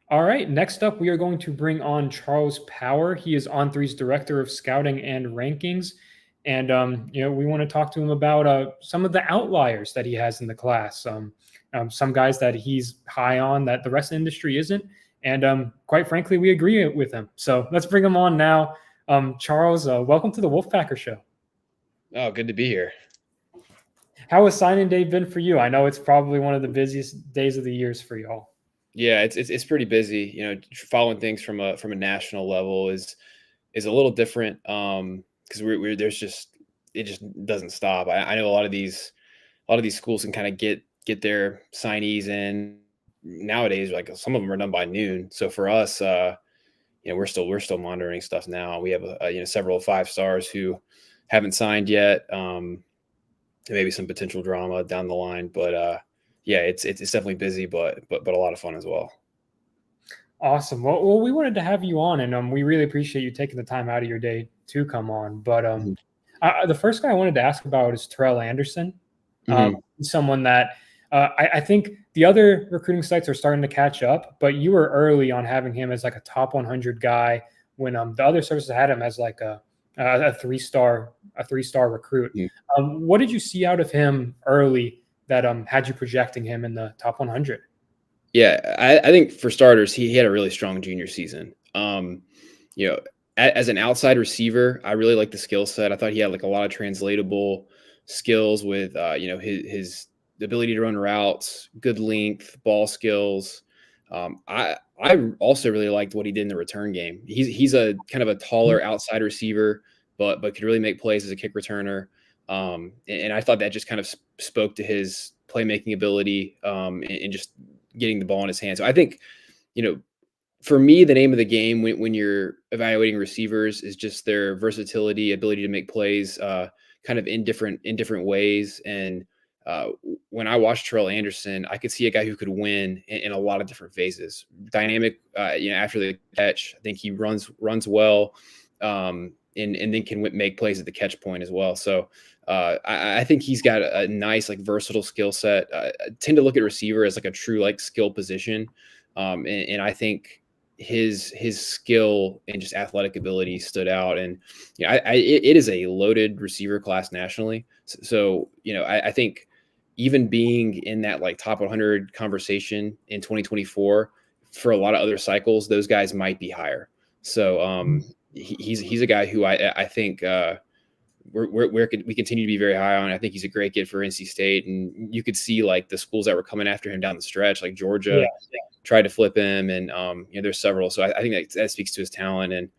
All right. Next up, we are going to bring on Charles Power. He is On3's Director of Scouting and Rankings. And, we want to talk to him about some of the outliers that he has in the class. Some guys that he's high on that the rest of the industry isn't. And quite frankly, we agree with him. So let's bring him on now. Charles, welcome to the Wolfpacker Show. Oh, good to be here. How has signing day been for you? I know it's probably one of the busiest days of the years for y'all. Yeah, it's pretty busy. Following things from a national level is a little different because we're there's just it just doesn't stop. I know a lot of these schools can kind of get their signees in nowadays. Like some of them are done by noon. So for us, we're still monitoring stuff now. We have several 5-stars who haven't signed yet. Maybe some potential drama down the line, but yeah, it's definitely busy, but a lot of fun as well. Awesome. Well, we wanted to have you on, and we really appreciate you taking the time out of your day to come on. But the first guy I wanted to ask about is Terrell Anderson. Someone that I think the other recruiting sites are starting to catch up, but you were early on having him as like a top 100 guy when the other services had him as like a 3-star recruit. What did you see out of him early that had you projecting him in the top 100? Yeah, I think for starters, he had a really strong junior season. As an outside receiver, I really like the skill set. I thought he had like a lot of translatable skills with his ability to run routes, good length, ball skills. I also really liked what he did in the return game. He's a kind of a taller outside receiver, but could really make plays as a kick returner. And I thought that just kind of spoke to his playmaking ability and just getting the ball in his hands. So I think, for me, the name of the game when you're evaluating receivers is just their versatility, ability to make plays kind of in different ways. And when I watched Terrell Anderson, I could see a guy who could win in a lot of different phases. Dynamic, after the catch, I think he runs well, and then can make plays at the catch point as well. So I think he's got a nice, like, versatile skill set. I tend to look at receiver as like a true like skill position, and I think his skill and just athletic ability stood out. And it is a loaded receiver class nationally. So I think even being in that like top 100 conversation in 2024 for a lot of other cycles, those guys might be higher. So he's a guy who I think we continue to be very high on. I think he's a great kid for NC State, and you could see like the schools that were coming after him down the stretch, like Georgia tried to flip him, and there's several. So I think that speaks to his talent, and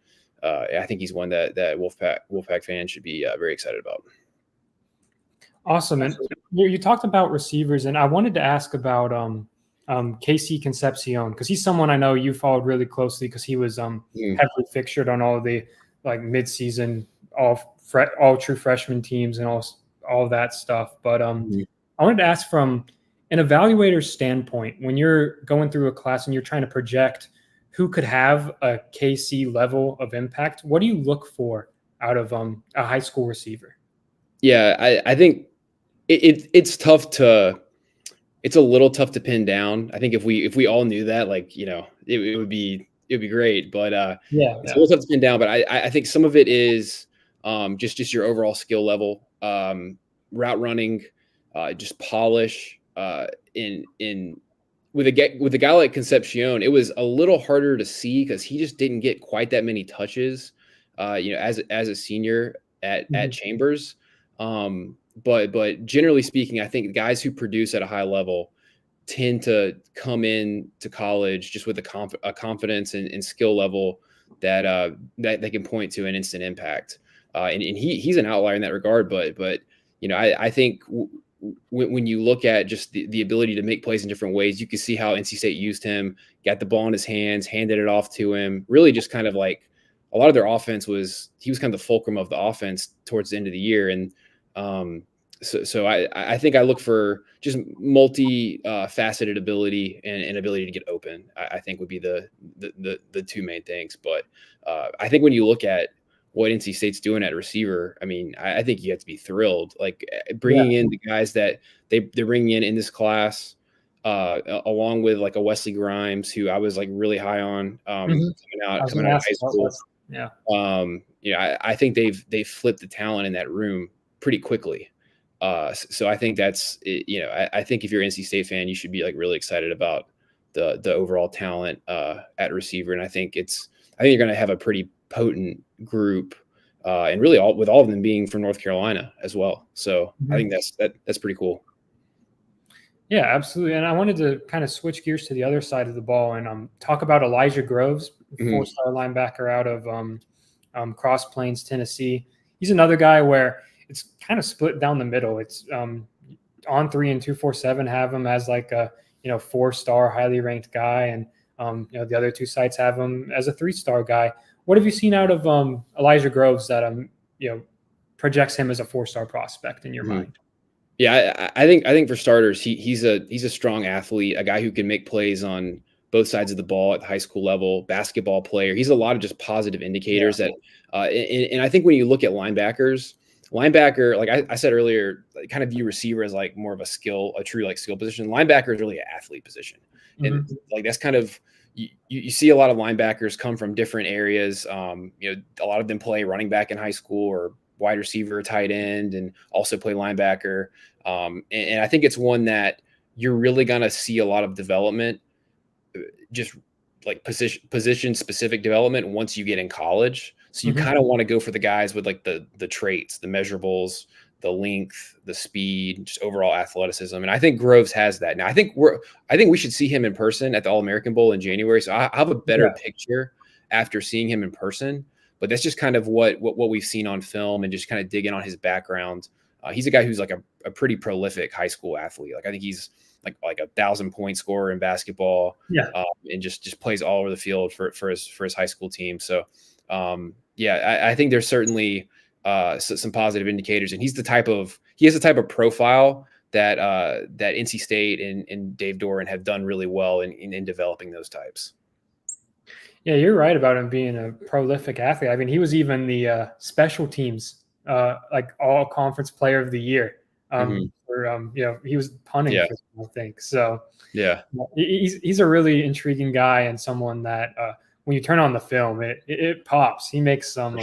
I think he's one that Wolfpack fans should be very excited about. Awesome. And you talked about receivers, and I wanted to ask about Casey Concepcion, because he's someone I know you followed really closely because he was heavily fixtured on all the like midseason, all true freshman teams and all of that stuff. But I wanted to ask from an evaluator's standpoint, when you're going through a class and you're trying to project who could have a KC level of impact, what do you look for out of a high school receiver? Yeah, I think it's tough to. It's a little tough to pin down. I think if we all knew that, like, it would be great. But it's a little tough to pin down. But I think some of it is just your overall skill level, route running, just polish. With a guy like Concepcion, it was a little harder to see because he just didn't get quite that many touches, as a senior at Chambers. But generally speaking, I think guys who produce at a high level tend to come in to college just with a confidence and skill level that they can point to an instant impact. And he's an outlier in that regard. But I think when you look at just the ability to make plays in different ways, you can see how NC State used him, got the ball in his hands, handed it off to him. Really just kind of like a lot of their offense he was kind of the fulcrum of the offense towards the end of the year. And so I think I look for just faceted ability and ability to get open. I think would be the two main things. But I think when you look at what NC State's doing at receiver, I mean, I think you have to be thrilled. Like bringing in the guys that they're bringing in this class, along with like a Wesley Grimes, who I was like really high on coming out of high school. Yeah. I think they've flipped the talent in that room pretty quickly. So I think that's, I think if you're an NC State fan, you should be like really excited about the overall talent at receiver. And I think you're going to have a pretty potent group, and really with all of them being from North Carolina as well. So I think that's pretty cool. Yeah, absolutely. And I wanted to kind of switch gears to the other side of the ball and talk about Elijah Groves, 4-star linebacker out of Cross Plains, Tennessee. He's another guy where it's kind of split down the middle. It's On3 and 247 have him as like a 4-star highly ranked guy, and the other 2 sites have him as a 3-star guy. What have you seen out of Elijah Groves that projects him as a 4-star prospect in your mind? Yeah, I think for starters, he's a strong athlete, a guy who can make plays on both sides of the ball at the high school level, basketball player. He's a lot of just positive indicators that, and I think when you look at linebacker, like I said earlier, I kind of view receiver as like more of a true like skill position. Linebacker is really an athlete position. And like, that's kind of, you see a lot of linebackers come from different areas. A lot of them play running back in high school or wide receiver, tight end, and also play linebacker. And I think it's one that you're really going to see a lot of development, just like position specific development once you get in college. So you kind of want to go for the guys with like the traits, the measurables, the length, the speed, just overall athleticism. And I think Groves has that. Now I think we should see him in person at the All-American Bowl in January. So I have a better picture after seeing him in person. But that's just kind of what we've seen on film and just kind of digging on his background. He's a guy who's like a pretty prolific high school athlete. Like I think he's like 1,000-point scorer in basketball. And just plays all over the field for his high school team. So I think there's certainly some positive indicators, and he has the type of profile that NC State and Dave Doran have done really well in developing those types. Yeah, you're right about him being a prolific athlete. I mean, he was even the special teams, like all conference player of the year. He was punting, for them, I think. So he's a really intriguing guy, and someone that when you turn on the film, it pops. He makes some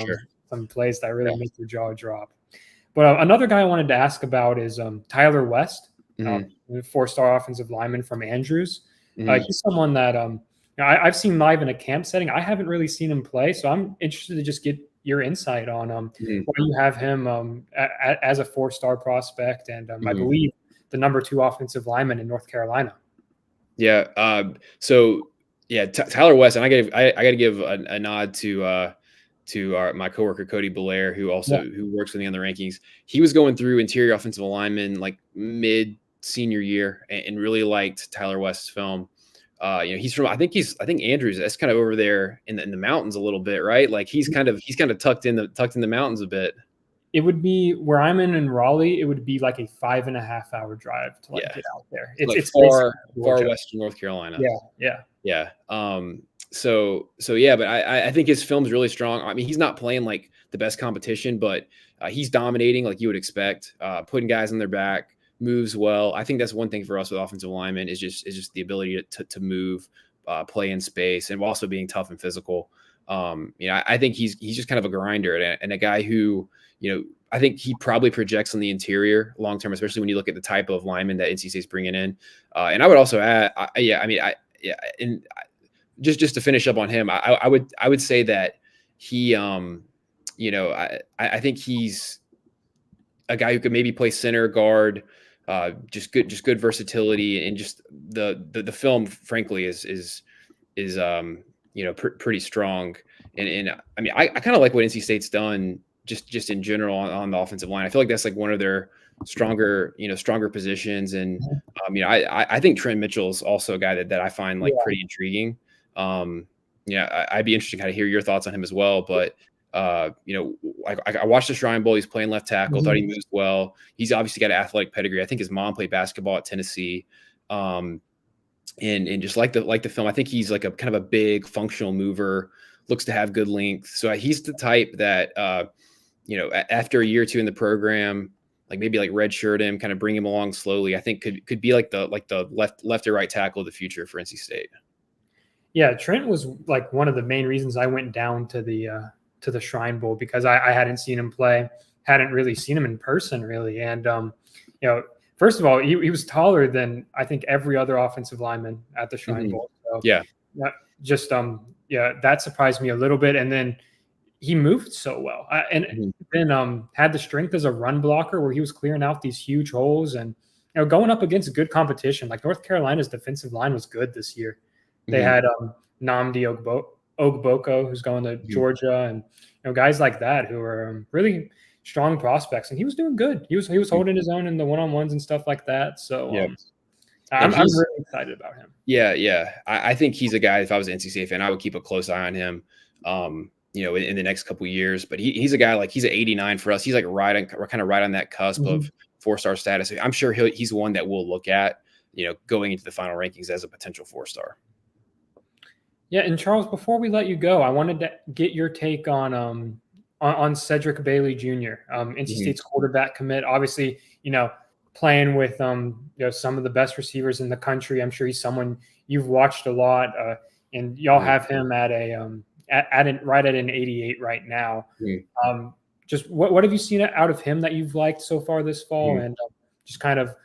plays that really make your jaw drop. But another guy I wanted to ask about is Tyler West, 4-star offensive lineman from Andrews. He's someone that I've seen live in a camp setting. I haven't really seen him play, so I'm interested to just get your insight on why you have him as a 4-star prospect, and I believe the number 2 offensive lineman in North Carolina. Yeah. Tyler West, and I got to give a nod to my coworker Cody Belair, who works with me on the rankings. He was going through interior offensive lineman like mid senior year and really liked Tyler West's film. He's from I think Andrews. That's kind of over there in the mountains a little bit, right? Like he's kind of tucked in the mountains a bit. It would be where I'm in Raleigh. It would be like a 5.5-hour drive to get out there. It's far western North Carolina. Yeah. But I think his film's really strong. I mean, he's not playing like the best competition, but he's dominating like you would expect, putting guys on their back, moves well. I think that's one thing for us with offensive linemen is just the ability to move, play in space, and also being tough and physical. I think he's just kind of a grinder and a guy who, I think he probably projects on the interior long term, especially when you look at the type of lineman that NC State's bringing in. And I would also add, just to finish up on him, I would say that he, I think he's a guy who could maybe play center, guard, just good versatility, and just the film, frankly, is pretty strong. And I mean, I kind of like what NC State's done just in general on the offensive line. I feel like that's like one of their stronger positions. And I think Trent Mitchell's also a guy that I find like pretty intriguing. I'd be interested to kind of hear your thoughts on him as well. But I watched the Shrine Bowl. He's playing left tackle. Thought he moved well. He's obviously got an athletic pedigree. I think his mom played basketball at Tennessee. And just like the film, I think he's like a kind of a big functional mover. Looks to have good length. So he's the type that after a year or two in the program, like maybe like redshirt him, kind of bring him along slowly. I think could be like the left or right tackle of the future for NC State. Yeah, Trent was like one of the main reasons I went down to the Shrine Bowl, because I hadn't seen him play, hadn't really seen him in person really, and you know, first of all, he was taller than I think every other offensive lineman at the Shrine Bowl. So Yeah, just yeah, that surprised me a little bit, and then he moved so well, and then had the strength as a run blocker where he was clearing out these huge holes, and going up against good competition. Like North Carolina's defensive line was good this year. They had Nnamdi Ogboko, who's going to Georgia, and guys like that who are really strong prospects. And he was doing good. He was holding his own in the one-on-ones and stuff like that. So I'm really excited about him. Yeah. I think he's a guy, if I was an NC State fan, I would keep a close eye on him. In the next couple of years. But he's a guy, like, he's an 89 for us. He's like we're kind of right on that cusp of 4-star status. I'm sure he's one that we'll look at, going into the final rankings as a potential 4-star. Yeah, and Charles, before we let you go, I wanted to get your take on Cedric Bailey Jr., NC State's quarterback commit. Obviously, playing with some of the best receivers in the country. I'm sure he's someone you've watched a lot, and y'all have him at right at an 88 right now. Just what have you seen out of him that you've liked so far this fall, and just kind of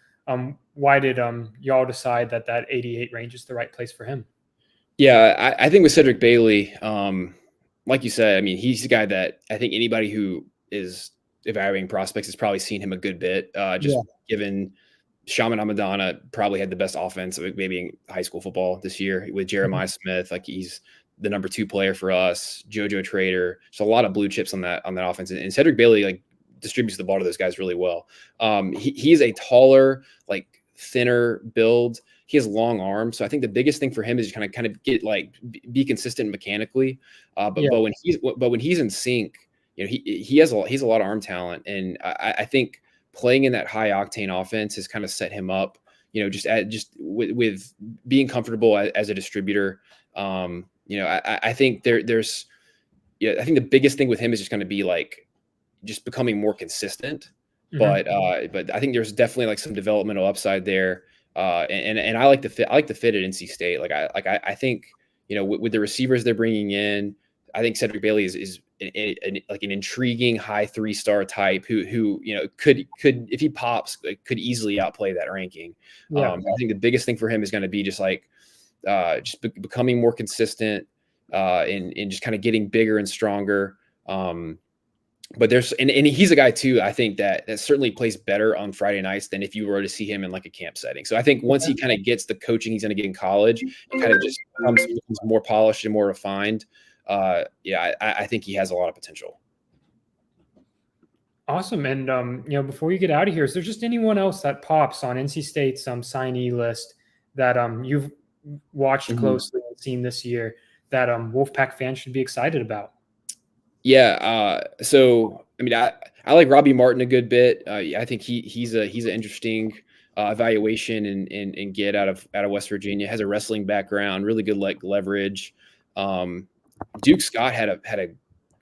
why did y'all decide that 88 range is the right place for him? Yeah, I think with Cedric Bailey, like you said, I mean, he's a guy that I think anybody who is evaluating prospects has probably seen him a good bit. Given Shaman Amadana probably had the best offense maybe in high school football this year with Jeremiah Smith. Like, he's the number 2 player for us, JoJo Trader. So a lot of blue chips on that offense. And Cedric Bailey, like, distributes the ball to those guys really well. He's a taller, like, thinner build. He has long arms. So I think the biggest thing for him is kind of get, like, be consistent mechanically. But when he's in sync, he has a lot of arm talent. And I think playing in that high octane offense has kind of set him up, just with being comfortable as a distributor. I think there's I think the biggest thing with him is just going to be, like, just becoming more consistent. But I think there's definitely, like, some developmental upside there. And I like the fit. I like the fit at NC State. I think, with the receivers they're bringing in, I think Cedric Bailey is like an intriguing high 3-star type who could if he pops, could easily outplay that ranking. I think the biggest thing for him is going to be just like becoming more consistent and just kind of getting bigger and stronger. But and he's a guy too, I think that certainly plays better on Friday nights than if you were to see him in, like, a camp setting. So I think once he kind of gets the coaching he's going to get in college, and kind of just becomes more polished and more refined, I think he has a lot of potential. Awesome. And before you get out of here, is there just anyone else that pops on NC State's signee list that you've watched closely and seen this year that Wolfpack fans should be excited about? Yeah. So, I mean, I like Robbie Martin a good bit. I think he's an interesting evaluation and get out of West Virginia. Has a wrestling background, really good leverage. Duke Scott had a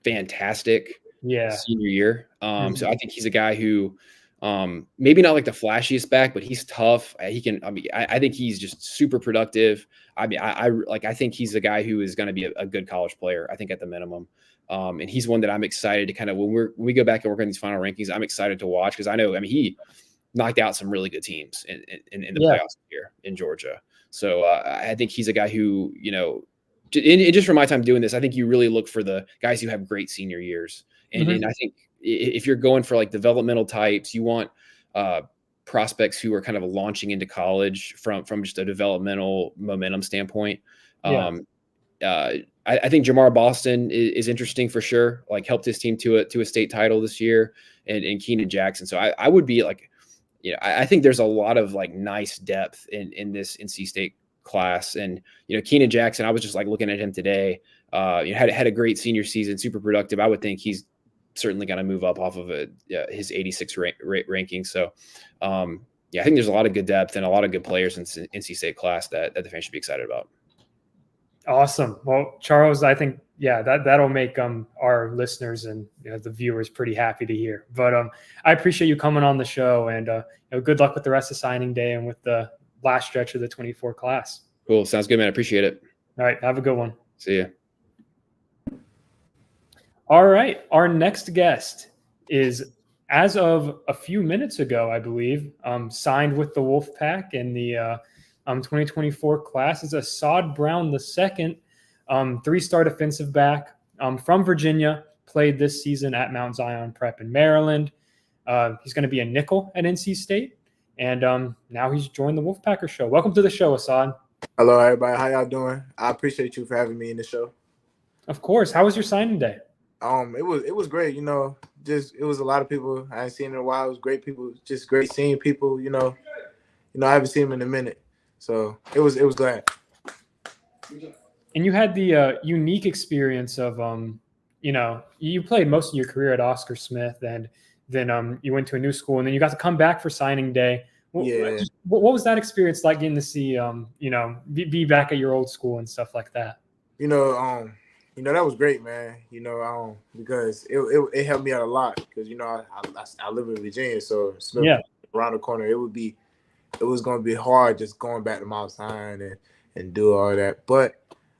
fantastic senior year. So I think he's a guy who maybe not like the flashiest back, but he's tough. I think he's just super productive. I think he's a guy who is going to be a good college player, I think, at the minimum. And he's one that I'm excited to kind of, when we go back and work on these final rankings, I'm excited to watch, because I know, he knocked out some really good teams in the playoffs here in Georgia. So I think he's a guy who, and just from my time doing this, I think you really look for the guys who have great senior years. And I think if you're going for, like, developmental types, you want prospects who are kind of launching into college from just a developmental momentum standpoint. I think Jamar Boston is interesting for sure. Like, helped his team to a state title this year, and Keenan Jackson. So I would be like, I think there's a lot of, like, nice depth in this NC State class. And Keenan Jackson, I was just, like, looking at him today. Had a great senior season, super productive. I would think he's certainly going to move up off of his 86 ranking. So I think there's a lot of good depth and a lot of good players in NC State class that the fans should be excited about. Awesome. Well, Charles, I think yeah, that'll make our listeners and the viewers pretty happy to hear. But I appreciate you coming on the show, and good luck with the rest of signing day and with the last stretch of the 24 class. Cool. Sounds good, man. I appreciate it. All right, have a good one. See ya. All right, our next guest is, as of a few minutes ago, I believe, signed with the Wolfpack in the 2024 class. Is Assad Brown II, three-star defensive back from Virginia, played this season at Mount Zion Prep in Maryland. He's going to be a nickel at NC State, and now he's joined the Wolfpacker show. Welcome to the show, Assad. Hello, everybody. How y'all doing? I appreciate you for having me in the show. Of course. How was your signing day? It was great. It was a lot of people I ain't seen in a while. It was great people. Just great seeing people. I haven't seen them in a minute, so it was glad. And you had the unique experience of you played most of your career at Oscar Smith, and then you went to a new school, and then you got to come back for signing day. Yeah. What was that experience like, getting to see be back at your old school and stuff like that? That was great, man. Because it helped me out a lot. Because I live in Virginia, so Smith around the corner. It was going to be hard just going back to Mount Zion and do all that. But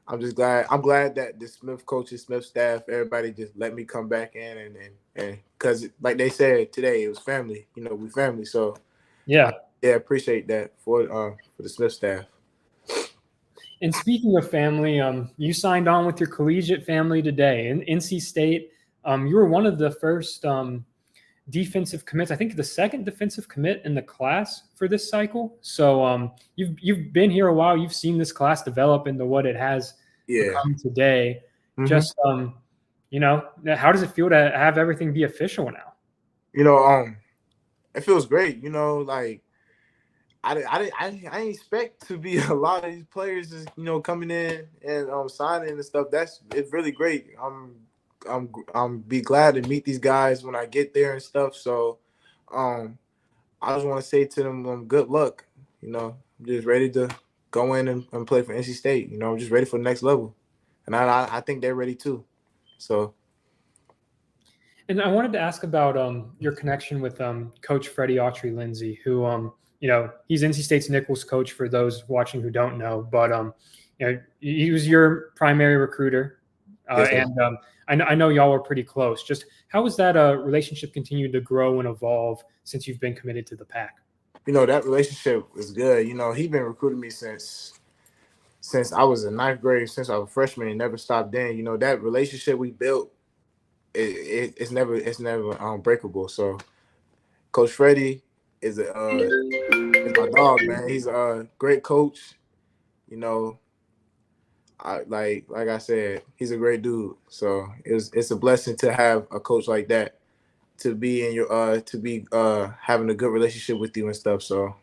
I'm just glad. I'm glad that the Smith coaches, Smith staff, everybody just let me come back in and because like they said today, it was family. We family. So yeah, appreciate that for the Smith staff. And speaking of family, you signed on with your collegiate family today in NC State. You were one of the first defensive commits. I think the second defensive commit in the class for this cycle. So you've been here a while. You've seen this class develop into what it has become today. Mm-hmm. Just how does it feel to have everything be official now? It feels great. I didn't expect to be a lot of these players just coming in and signing and stuff. It's really great. I'm be glad to meet these guys when I get there and stuff. So I just want to say to them, good luck. I'm just ready to go in and play for NC State. I'm just ready for the next level, and I think they're ready too. So. And I wanted to ask about your connection with Coach Freddie Autry-Lindsey, who he's NC State's Nichols coach for those watching who don't know, but he was your primary recruiter, and I know y'all were pretty close. Just how has that relationship continued to grow and evolve since you've been committed to the Pack? That relationship is good. He's been recruiting me since I was in ninth grade, since I was a freshman, and never stopped then. That relationship we built, it's never unbreakable. So Coach Freddie is my dog, man. He's a great coach. Like I said, he's a great dude. So it's a blessing to have a coach like that, to be in your having a good relationship with you and stuff. So.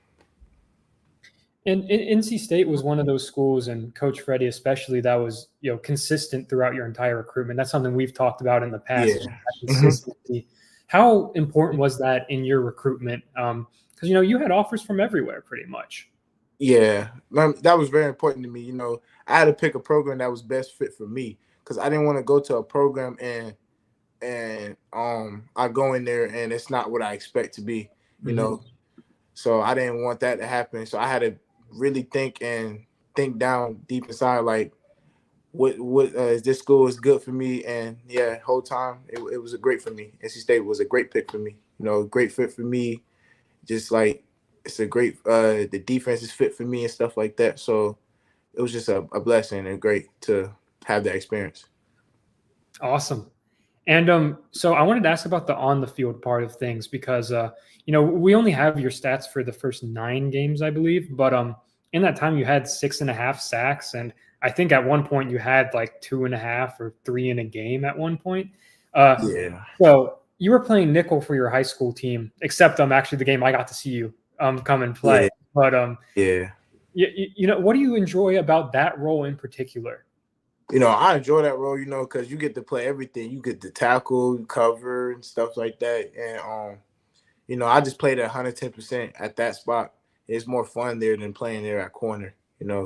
And NC State was one of those schools, and Coach Freddie especially, that was consistent throughout your entire recruitment. That's something we've talked about in the past. Yeah. Consistency. Mm-hmm. How important was that in your recruitment? Because you had offers from everywhere, pretty much. Yeah, that was very important to me. I had to pick a program that was best fit for me, because I didn't want to go to a program and I go in there and it's not what I expect to be. So I didn't want that to happen. So I had to really think down deep inside, like what is this school is good for me. And whole time it was a great for me. NC State was a great pick for me. Great fit for me. Just like it's a great the defense is fit for me and stuff like that. So it was just a blessing and great to have that experience. Awesome. And so I wanted to ask about the on the field part of things, because we only have your stats for the first 9 games, I believe, but in that time you had 6.5 sacks, and I think at one point you had like 2.5 or 3 in a game at one point. So you were playing nickel for your high school team, except actually the game I got to see you come and play. But what do you enjoy about that role in particular? I enjoy that role, because you get to play everything. You get to tackle, cover, and stuff like that. And I just played at 110% at that spot. It's more fun there than playing there at corner.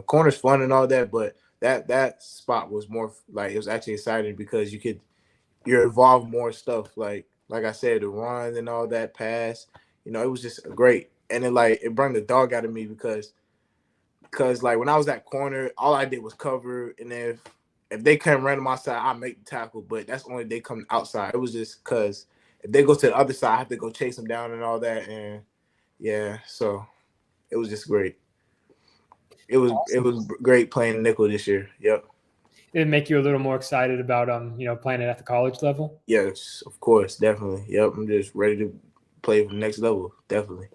Corner's fun and all that, but that spot was more like, it was actually exciting because you're involved more stuff like I said, the run and all that pass. It was just great, and it brought the dog out of me because like when I was at corner, all I did was cover, and if they come run on my side, I make the tackle, but that's only if they come outside. It was just because if they go to the other side, I have to go chase them down and all that, and yeah, so it was just great. It was great playing nickel this year. Yep. Did it make you a little more excited about playing it at the college level? Yes, of course, definitely. Yep, I'm just ready to play for the next level. Definitely.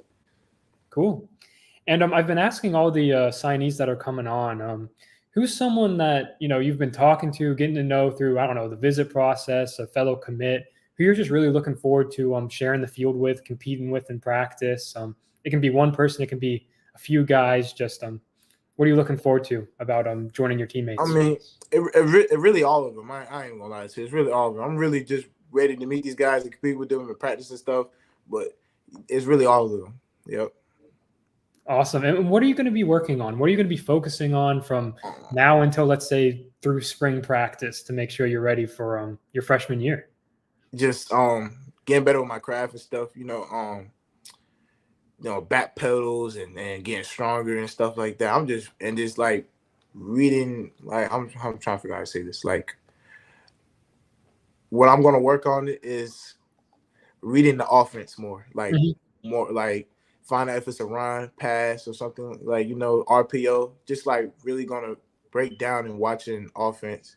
Cool. And I've been asking all the signees that are coming on, who's someone that you've been talking to, getting to know through, I don't know, the visit process, a fellow commit, who you're just really looking forward to sharing the field with, competing with in practice. It can be one person, it can be a few guys. Just what are you looking forward to about joining your teammates? I mean, it really all of them. I ain't gonna lie to you. It's really all of them. I'm really just ready to meet these guys and compete with them and practice and stuff. But it's really all of them. Yep. Awesome. And what are you going to be working on? What are you going to be focusing on from now until, let's say, through spring practice to make sure you're ready for your freshman year? Just getting better with my craft and stuff. Back pedals and getting stronger and stuff like that. I'm just like reading. Like I'm trying to figure out how to say this. Like what I'm gonna work on is reading the offense more. Like more like find out if it's a run, pass, or something like RPO. Just like really gonna break down and watching offense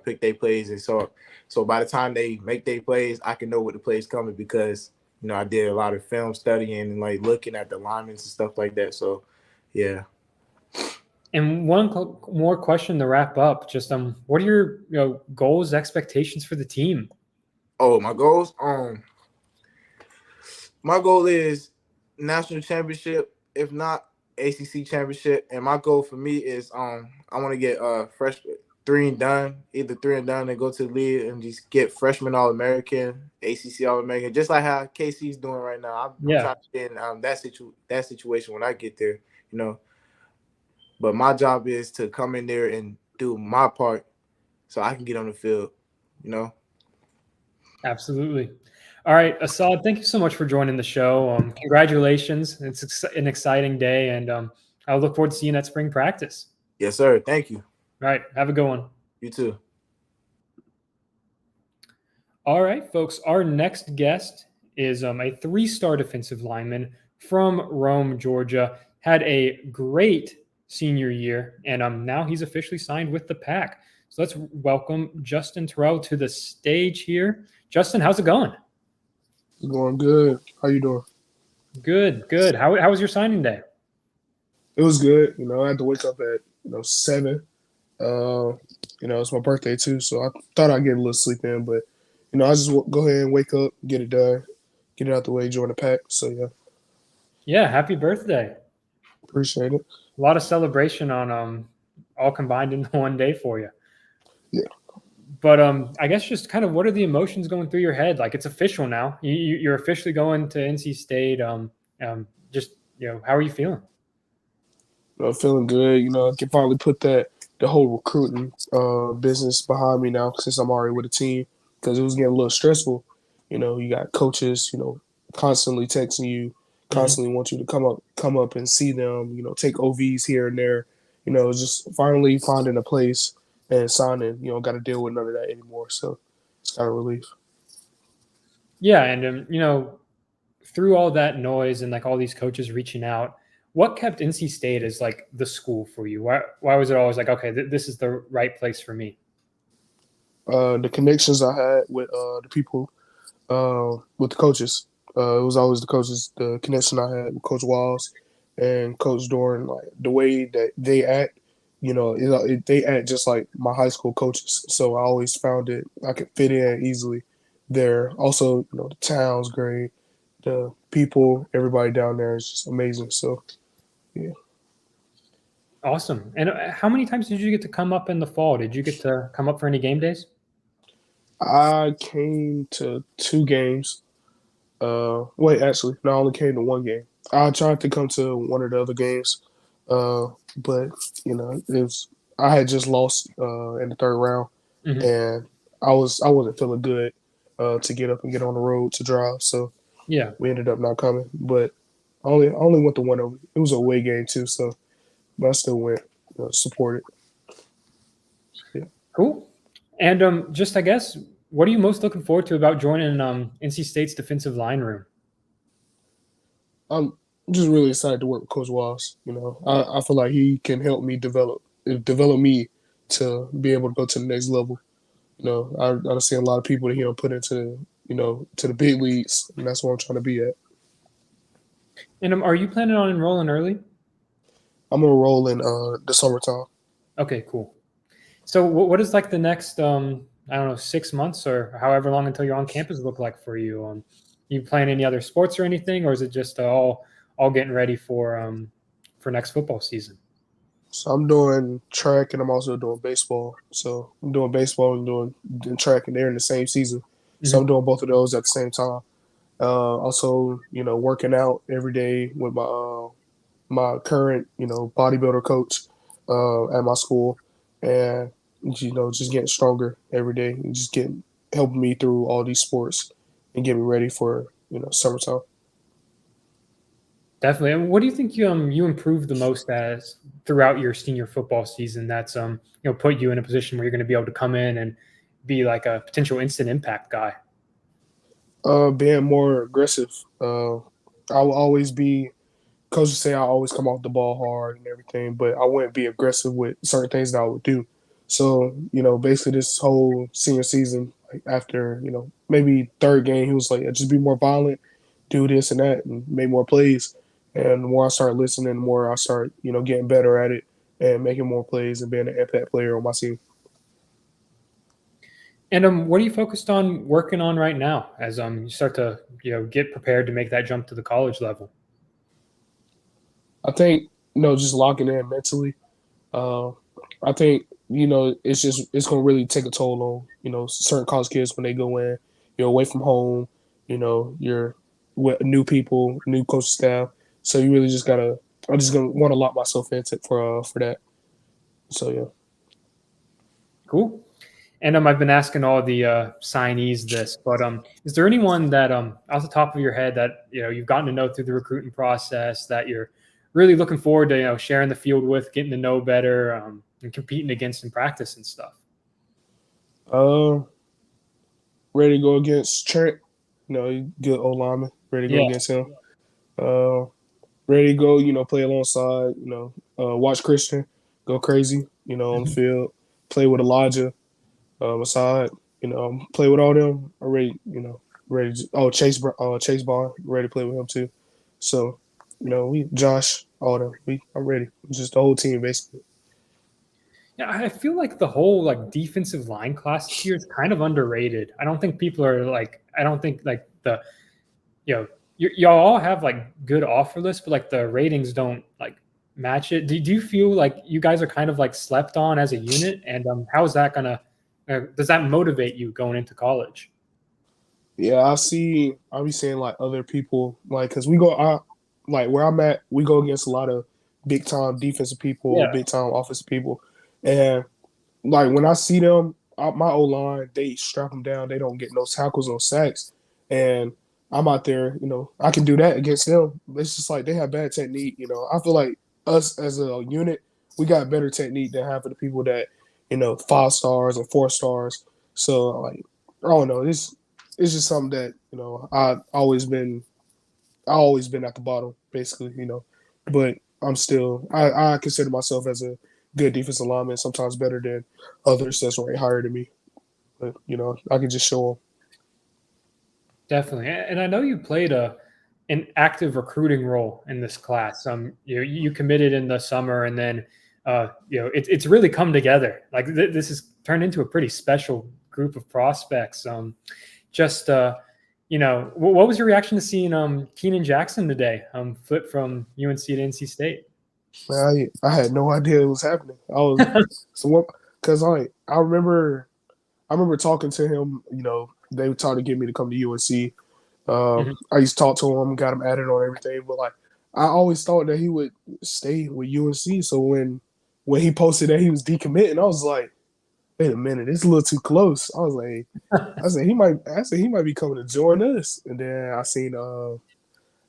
pick their plays, and so by the time they make their plays, I can know what the plays coming because I did a lot of film studying and like looking at the linemen and stuff like that. So yeah. And one more question to wrap up. Just what are your goals, expectations for the team? Oh, my goals. My goal is national championship, if not ACC championship. And my goal for me is I want to get freshman 3 and done, either 3 and done and go to the league and just get freshman All-American, ACC All-American, just like how KC's doing right now. I'm trying to get in that situation when I get there, But my job is to come in there and do my part so I can get on the field, Absolutely. All right, Assad, thank you so much for joining the show. Congratulations. It's an exciting day, and I'll look forward to seeing you at spring practice. Yes, sir. Thank you. All right, have a good one. You too. All right, folks, our next guest is a 3-star defensive lineman from Rome, Georgia. Had a great senior year, and now he's officially signed with the Pack. So let's welcome Justin Terrell to the stage here. Justin, how's it going? It's going good. How you doing? Good. How was your signing day? It was good. I had to wake up at 7. It's my birthday too, so I thought I'd get a little sleep in, but I just go ahead and wake up, get it done, get it out the way, join the Pack. So yeah. Yeah, happy birthday. Appreciate it. A lot of celebration on all combined in one day for you. Yeah. But I guess just kind of what are the emotions going through your head? Like it's official now. You're officially going to NC State. Just how are you feeling? Feeling good. I can finally put the whole recruiting business behind me now since I'm already with the team because it was getting a little stressful. You got coaches, constantly texting you, constantly want you to come up and see them. Take OVs here and there. Just finally finding a place and signing. Got to deal with none of that anymore. So it's kind of relief. Yeah, and through all that noise and like all these coaches reaching out, what kept NC State as like the school for you? Why was it always like, okay, this is the right place for me? The connections I had with the people, with the coaches. It was always the coaches, the connection I had with Coach Walls and Coach Doran, like the way that they act, they act just like my high school coaches. So I always found it I could fit in easily there. Also, the town's great. The people, everybody down there is just amazing. So, yeah. Awesome. And how many times did you get to come up in the fall? Did you get to come up for any game days? I came to 2 games. Actually, no, I only came to 1 game. I tried to come to one of the other games, but it was I had just lost in the third round, Mhm. and I wasn't feeling good to get up and get on the road to drive. So Yeah. we ended up not coming. But I only went to one of it. It was a away game too, so but I still went supported. Yeah. Cool. And just I guess, what are you most looking forward to about joining NC State's defensive line room? I'm just really excited to work with Coach Walls. I feel like he can help me develop me to be able to go to the next level. I've seen a lot of people that he put into to the big leagues, and that's where I'm trying to be at. And are you planning on enrolling early? I'm gonna roll in the summertime. Okay, cool. So what is like the next I don't know, 6 months or however long until you're on campus look like for you? You playing any other sports or anything, or is it just all getting ready for next football season? So I'm doing track and I'm also doing baseball. So I'm doing baseball and doing track, and they're in the same season. So I'm doing both of those at the same time. Also, working out every day with my current, bodybuilder coach at my school, and just getting stronger every day and just helping me through all these sports and get me ready for summertime. Definitely. And what do you think you improved the most as throughout your senior football season that's put you in a position where you're going to be able to come in and be like a potential instant impact guy? Being more aggressive. I will always be. Coaches say I always come off the ball hard and everything, but I wouldn't be aggressive with certain things that I would do. So basically this whole senior season, like after maybe third game, he was like, just be more violent, do this and that, and make more plays. And the more I start listening, the more I start getting better at it and making more plays and being an impact player on my team. And what are you focused on working on right now as you start to get prepared to make that jump to the college level? I think just locking in mentally. I think it's gonna really take a toll on certain college kids when they go in. You're away from home. You're with new people, new coach staff. So you really just gotta. I'm just gonna want to lock myself into for that. So yeah. Cool. And I've been asking all the signees this, but is there anyone that off the top of your head that you've gotten to know through the recruiting process that you're really looking forward to sharing the field with, getting to know better, and competing against in practice and stuff? Ready to go against Trent. Good old lineman. Ready to go against him. Ready to go. Play alongside. Watch Christian go crazy. On the field. Play with Elijah. Aside. Play with all them. I'm ready. Ready. Chase Bond. Ready to play with him too. So, we Josh, all them. I'm ready. Just the whole team basically. Yeah, I feel like the whole defensive line class here is kind of underrated. I don't think people are I don't think the y'all all have good offer lists, but the ratings don't match it. Do you feel like you guys are kind of slept on as a unit? And how is that gonna does that motivate you going into college? Yeah, I'll be seeing other people because we go out where I'm at, we go against a lot of big time defensive people, big time offensive people, and when I see them, my O line, they strap them down. They don't get no tackles, no sacks, and I'm out there. I can do that against them. It's just they have bad technique. I feel like us as a unit, we got better technique than half of the people that 5 stars or 4 stars. So I don't know. It's just something that I've always been at the bottom basically. But I'm still I consider myself as a good defensive lineman, sometimes better than others that's ranked higher than me. But I can just show them. Definitely, and I know you played an active recruiting role in this class. You committed in the summer, and then it's really come together. This has turned into a pretty special group of prospects. What was your reaction to seeing Keenan Jackson today flip from UNC to NC State? Man, I had no idea it was happening. I was because I remember talking to him. They were trying to get me to come to UNC. I used to talk to him, got him added on everything, but I always thought that he would stay with UNC. So when when he posted that he was decommitting, I was like, wait a minute, it's a little too close. I said he might be coming to join us. And then I seen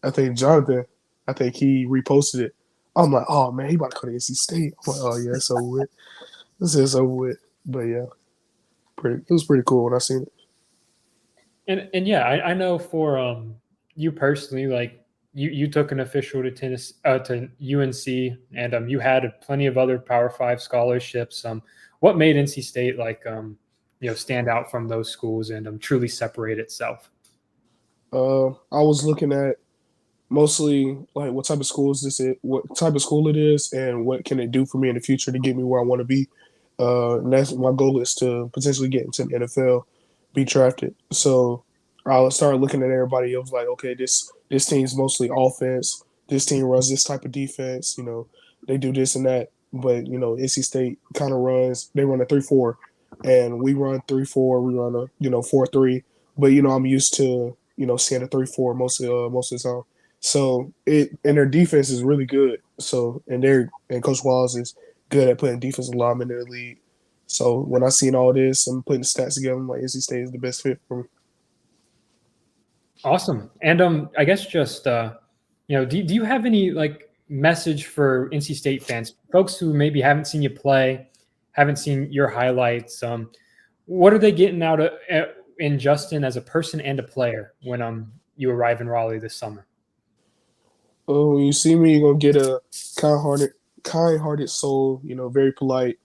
I think Jonathan, I think he reposted it. I'm like, oh man, he about to come to NC State. I'm like, oh yeah, it's over with. This is over with. But yeah, it was pretty cool when I seen it. And yeah, I know for you personally, like you took an official to tennis to UNC, and you had plenty of other Power 5 scholarships. What made NC State like stand out from those schools and truly separate itself? I was looking at mostly like what type of school is this? What type of school it is, and what can it do for me in the future to get me where I want to be. And that's my goal is to potentially get into the NFL, be drafted. So I started looking at everybody else like, okay, this team's mostly offense. This team runs this type of defense. They do this and that. But NC State kind of they run a 3-4, and we run 3-4. We run a 4-3. But I'm used to seeing a 3-4 most of the time. So and their defense is really good. So and Coach Walls is good at putting defensive linemen in the league. So when I seen all this and putting the stats together, I'm like, NC State is the best fit for me. Awesome. And I guess just do you have any like message for NC State fans, folks who maybe haven't seen you play, haven't seen your highlights? What are they getting out of in Justin as a person and a player when you arrive in Raleigh this summer? When you see me, you're gonna get a kind-hearted soul. Very polite.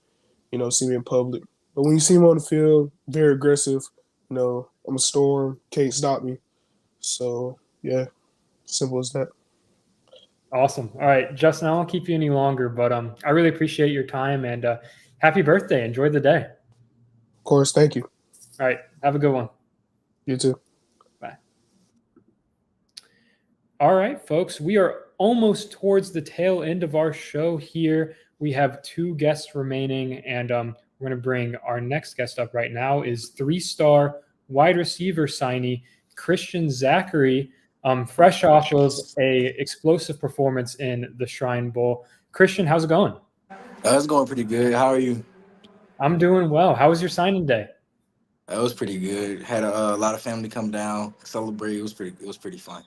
See me in public. But when you see me on the field, very aggressive. I'm a storm. Can't stop me. So yeah, simple as that. Awesome. All right, Justin, I won't keep you any longer, but I really appreciate your time and happy birthday. Enjoy the day. Of course, thank you. All right, have a good one. You too. Bye. All right, folks, we are almost towards the tail end of our show here. We have 2 guests remaining, and we're going to bring our next guest up right now is 3-star wide receiver signee Christian Zachary, fresh off of a explosive performance in the Shrine Bowl. Christian, how's it going? It's going pretty good. How are you? I'm doing well. How was your signing day? It was pretty good. Had a lot of family come down, celebrate. It was pretty fun.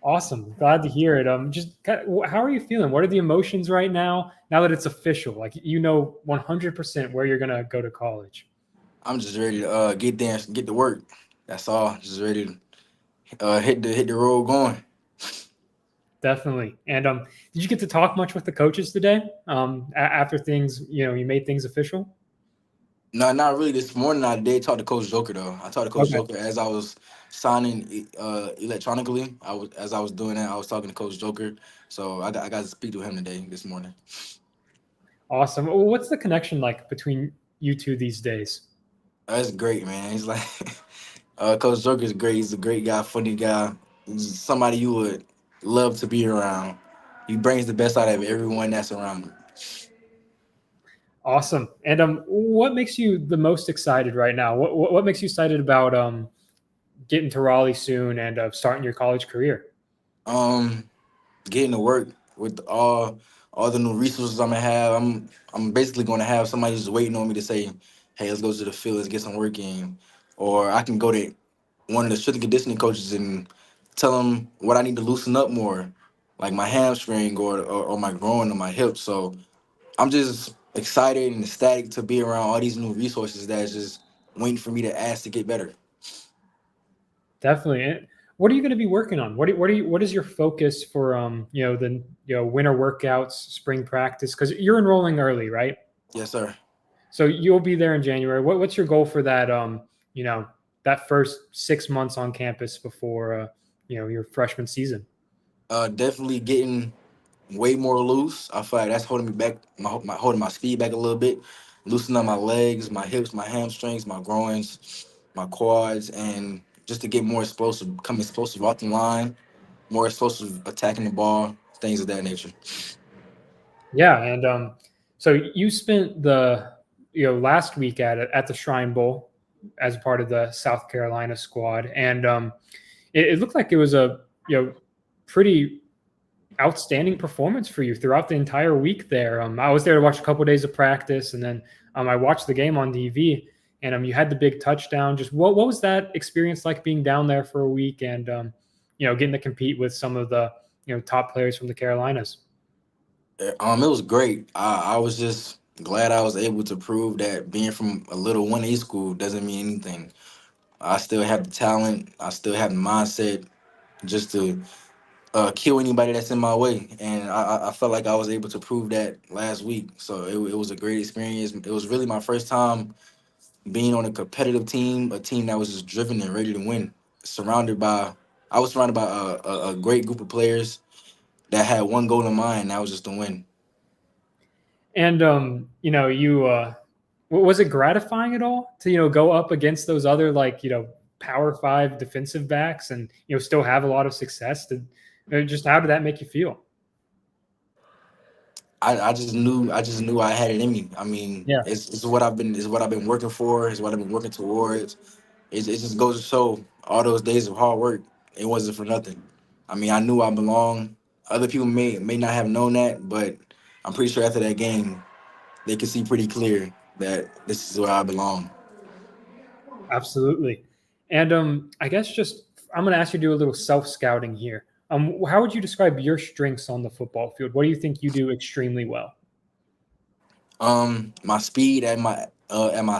Awesome. Glad to hear it. How are you feeling? What are the emotions right now that it's official? Like 100% where you're gonna go to college. I'm just ready to get there and get to work. That's all. Just ready to hit the road going. Definitely. And did you get to talk much with the coaches today? After things, you made things official? No, not really. This morning I did talk to Coach Joker though. I talked to Coach Joker as I was signing electronically. As I was doing that, I was talking to Coach Joker. So I got to speak to him this morning. Awesome. Well, what's the connection like between you two these days? That's great, man. He's like Coach Joker is great. He's a great guy, funny guy. He's somebody you would love to be around. He brings the best out of everyone that's around him. Awesome. And what makes you the most excited right now? What makes you excited about getting to Raleigh soon and starting your college career? Getting to work with all the new resources I'm gonna have. I'm basically gonna have somebody just waiting on me to say, hey, let's go to the field, let's get some work in. Or I can go to one of the strength and conditioning coaches and tell them what I need to loosen up more, like my hamstring or my groin or my hips. So I'm just excited and ecstatic to be around all these new resources that's just waiting for me to ask to get better. Definitely. And what are you going to be working on? What is your focus for the winter workouts, spring practice? Because you're enrolling early, right? Yes, sir. So you'll be there in January. What's your goal for that? That first 6 months on campus before your freshman season. Definitely getting way more loose. I feel like that's holding me back, holding my speed back a little bit, loosening up my legs, my hips, my hamstrings, my groins, my quads, and just to get more explosive, become explosive off the line, more explosive attacking the ball, things of that nature. Yeah, and so you spent the last week at the Shrine Bowl as part of the South Carolina squad, and it looked like it was a pretty outstanding performance for you throughout the entire week there. I was there to watch a couple of days of practice, and then I watched the game on TV. And you had the big touchdown. Just what was that experience like being down there for a week and getting to compete with some of the top players from the Carolinas? It was great. I was just glad I was able to prove that being from a little 1A school doesn't mean anything. I still have the talent. I still have the mindset just to kill anybody that's in my way. And I felt like I was able to prove that last week. So it was a great experience. It was really my first time being on a competitive team, a team that was just driven and ready to win. I was surrounded by a great group of players that had one goal in mind, and that was just to win. And was it gratifying at all to go up against those other Power 5 defensive backs and still have a lot of success? Just how did that make you feel? I just knew I had it in me. I mean, Yeah. it's what I've been working for. It's what I've been working towards. It just goes to show all those days of hard work. It wasn't for nothing. I mean, I knew I belonged. Other people may not have known that, but I'm pretty sure after that game, they could see pretty clear that this is where I belong. Absolutely. And I guess I'm going to ask you to do a little self-scouting here. How would you describe your strengths on the football field? What do you think you do extremely well? My speed at my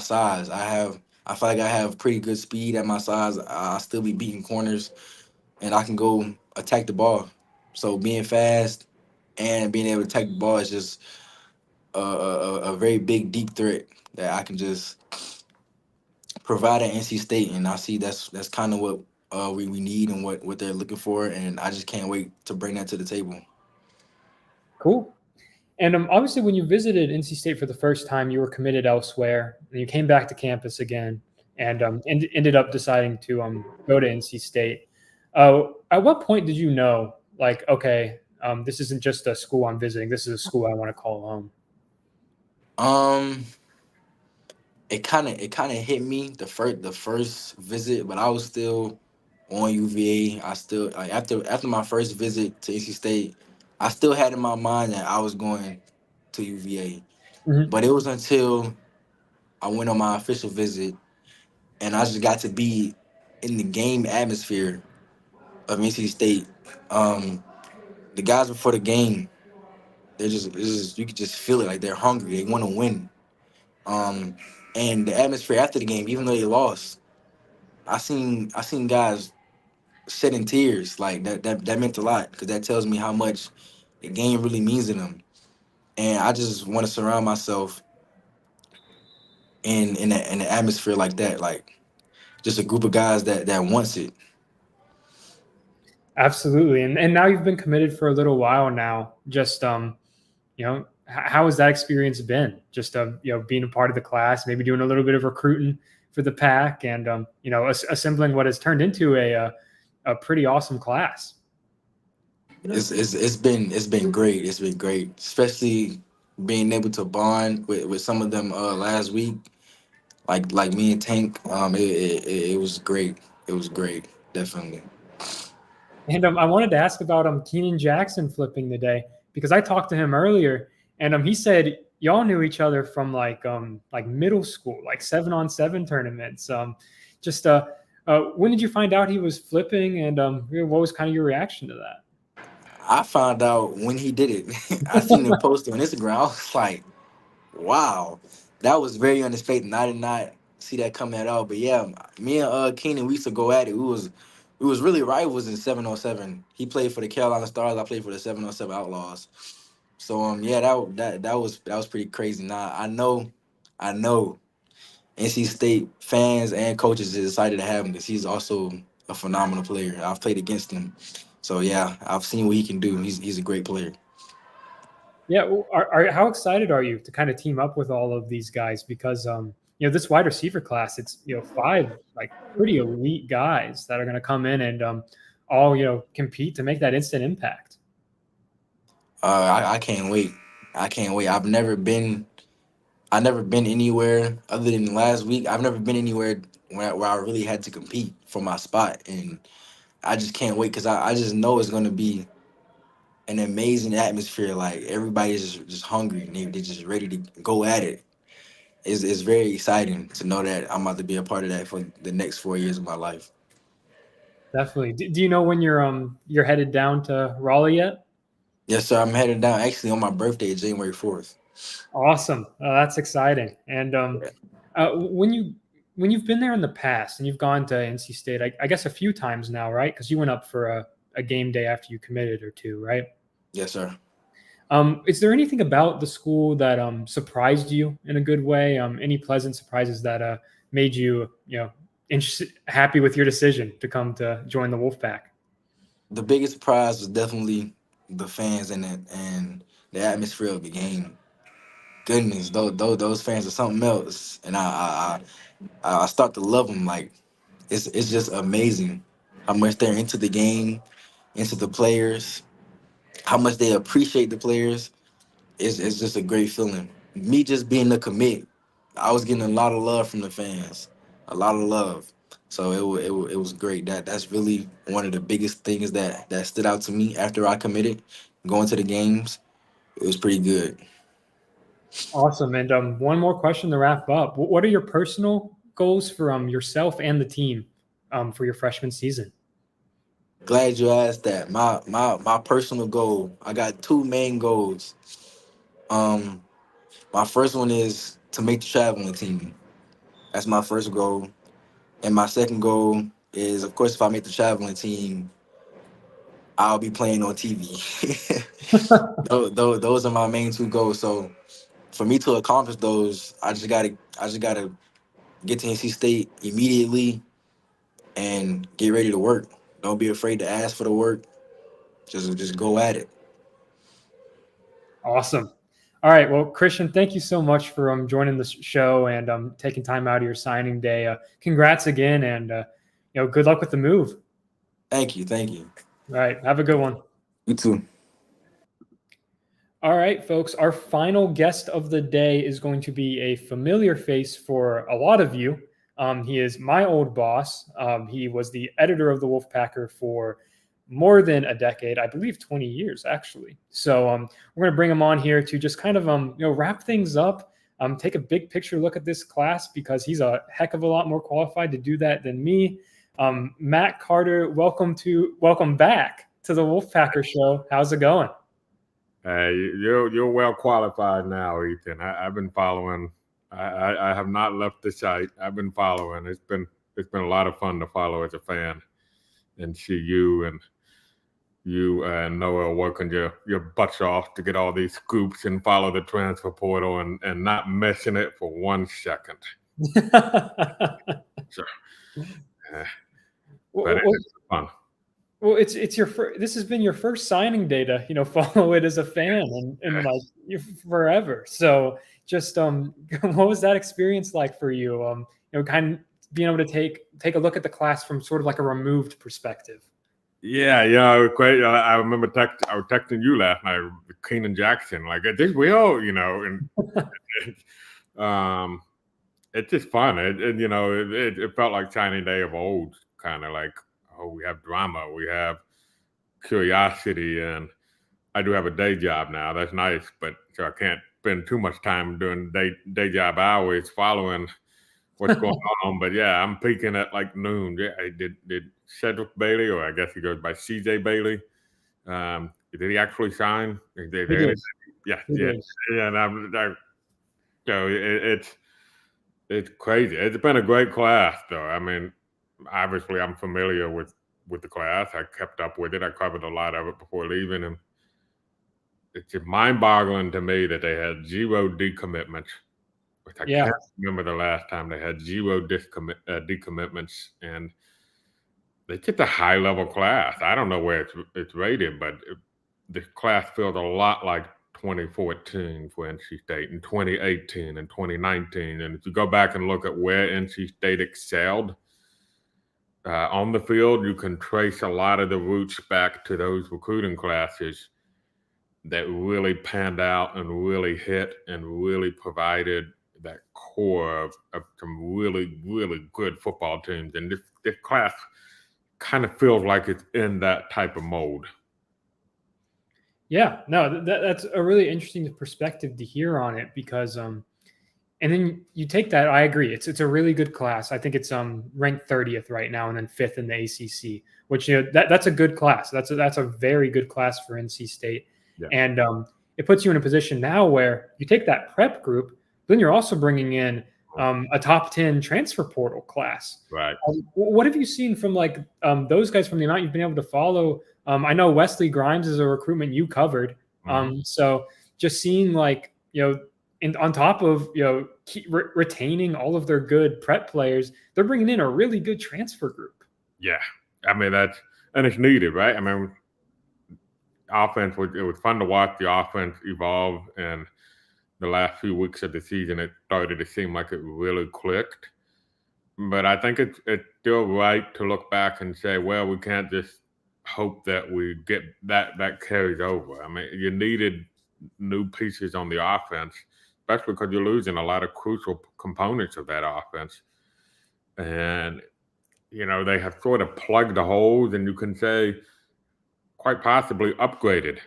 size. I feel like I have pretty good speed at my size. I still be beating corners, and I can go attack the ball. So being fast and being able to attack the ball is just a very big, deep threat that I can just provide at NC State, and I see that's kind of what we need and what they're looking for, and I just can't wait to bring that to the table. Cool. And obviously, when you visited NC State for the first time, you were committed elsewhere, and you came back to campus again, and ended up deciding to go to NC State. At what point did you know, okay, this isn't just a school I'm visiting; this is a school I want to call home? It kind of hit me the first visit, but I was still on UVA. I still after my first visit to NC State, I still had in my mind that I was going to UVA. Mhm. But it was until I went on my official visit and I just got to be in the game atmosphere of NC State. The guys before the game, you could just feel it, like they're hungry. They want to win. Um, and the atmosphere after the game, even though they lost, I seen guys shedding tears. Like that meant a lot because that tells me how much the game really means to them. And I just want to surround myself in an atmosphere like that, like just a group of guys that wants it. Absolutely. And now you've been committed for a little while now. Just how has that experience been? Just being a part of the class, maybe doing a little bit of recruiting for the pack, and assembling what has turned into a pretty awesome class. It's been great. It's been great, especially being able to bond with some of them last week, like me and Tank. It was great. It was great, definitely. And I wanted to ask about Keenan Jackson flipping the day, because I talked to him earlier, and he said y'all knew each other from like middle school, like 7-on-7 tournaments. When did you find out he was flipping, and what was kind of your reaction to that? I found out when he did it. I seen him post on Instagram. I was like, wow, that was very unexpected. I did not see that coming at all. But yeah, me and Keenan, we used to go at it. We was really rivals in 7-on-7. He played for the Carolina Stars. I played for the 7-on-7 Outlaws. So yeah, that was pretty crazy. Now I know NC State fans and coaches is excited to have him because he's also a phenomenal player. I've played against him, so yeah, I've seen what he can do. He's a great player. Yeah, how excited are you to kind of team up with all of these guys? Because this wide receiver class, it's 5 pretty elite guys that are going to come in and all compete to make that instant impact. I can't wait. I can't wait. I've never been anywhere other than last week. I've never been anywhere where I really had to compete for my spot, and I just can't wait because I just know it's gonna be an amazing atmosphere. Like everybody's just hungry and they're just ready to go at it. It's very exciting to know that I'm about to be a part of that for the next 4 years of my life. Definitely. Do you know when you're headed down to Raleigh yet? Yes, sir. I'm heading down actually on my birthday, January 4th. Awesome. That's exciting. And when you've been there in the past and you've gone to NC State, I guess a few times now, right? Because you went up for a game day after you committed or two, right? Yes, sir. Is there anything about the school that surprised you in a good way? Any pleasant surprises that made you, happy with your decision to come to join the Wolfpack? The biggest surprise was definitely the fans and the atmosphere of the game. Goodness, those fans are something else, and I start to love them. Like it's just amazing how much they're into the game, into the players, how much they appreciate the players. It's just a great feeling. Me just being a commit, I was getting a lot of love from the fans, a lot of love. So it was great. That's really one of the biggest things that stood out to me after I committed, going to the games. It was pretty good. Awesome. And one more question to wrap up. What are your personal goals for yourself and the team for your freshman season? Glad you asked that. My personal goal. I got two main goals. Um, my first one is to make the traveling team. That's my first goal. And my second goal is, of course, if I make the traveling team, I'll be playing on TV. Those are my main two goals. So for me to accomplish those, I just gotta get to NC State immediately and get ready to work. Don't be afraid to ask for the work. Just go at it. Awesome. All right. Well, Christian, thank you so much for joining the show and taking time out of your signing day. Congrats again, and good luck with the move. Thank you. All right. Have a good one. You too. All right, folks. Our final guest of the day is going to be a familiar face for a lot of you. He is my old boss. He was the editor of the Wolfpacker for more than a decade, I believe 20 years, actually. So we're going to bring him on here to just kind of wrap things up, take a big picture look at this class, because he's a heck of a lot more qualified to do that than me. Matt Carter, welcome back to the Wolfpacker show. How's it going? You're well qualified now, Ethan. I've been following. I have not left the site. I've been following. It's been a lot of fun to follow as a fan and see you and Noah working your butts off to get all these scoops and follow the transfer portal and not missing it for 1 second. So, but it's fun. Well, it's your this has been your first signing day to follow it as a fan and like forever. So just what was that experience like for you? Kind of being able to take a look at the class from sort of like a removed perspective. Yeah, it was great. I remember I was texting you last night, Keenan Jackson. Like, I think we all, and it's just fun. It felt like signing day of old, kind of like, oh, we have drama, we have curiosity, and I do have a day job now. That's nice, but so I can't spend too much time doing day job hours following what's going on. But yeah, I'm peaking at like noon. Yeah, I did Cedric Bailey, or I guess he goes by CJ Bailey. Did he actually sign? Yeah. And so it's crazy. It's been a great class, though. I mean, obviously, I'm familiar with the class. I kept up with it. I covered a lot of it before leaving, and it's just mind-boggling to me that they had 0 decommitments. Which I can't remember the last time they had 0 decommitments, and it's just a high-level class. I don't know where it's rated, but the class feels a lot like 2014 for NC State, and 2018 and 2019. And if you go back and look at where NC State excelled on the field, you can trace a lot of the roots back to those recruiting classes that really panned out and really hit and really provided that core of some really, really good football teams. And this class kind of feels like it's in that type of mold. Yeah, no, that's a really interesting perspective to hear on it because and then you take that. I agree. It's a really good class. I think it's ranked 30th right now, and then 5th in the ACC. Which that's a good class. That's a very good class for NC State, Yeah. and it puts you in a position now where you take that prep group, then you're also bringing in a top 10 transfer portal class. Right. What have you seen from like those guys from the amount you've been able to follow? I know Wesley Grimes is a recruitment you covered. So just seeing like, on top of, retaining all of their good prep players, they're bringing in a really good transfer group. Yeah. I mean, and it's needed, right? I mean, it was fun to watch the offense evolve, and the last few weeks of the season, it started to seem like it really clicked. But I think it's still right to look back and say, well, we can't just hope that we get that carries over. I mean, you needed new pieces on the offense, especially because you're losing a lot of crucial components of that offense. And, they have sort of plugged the holes, and you can say quite possibly upgraded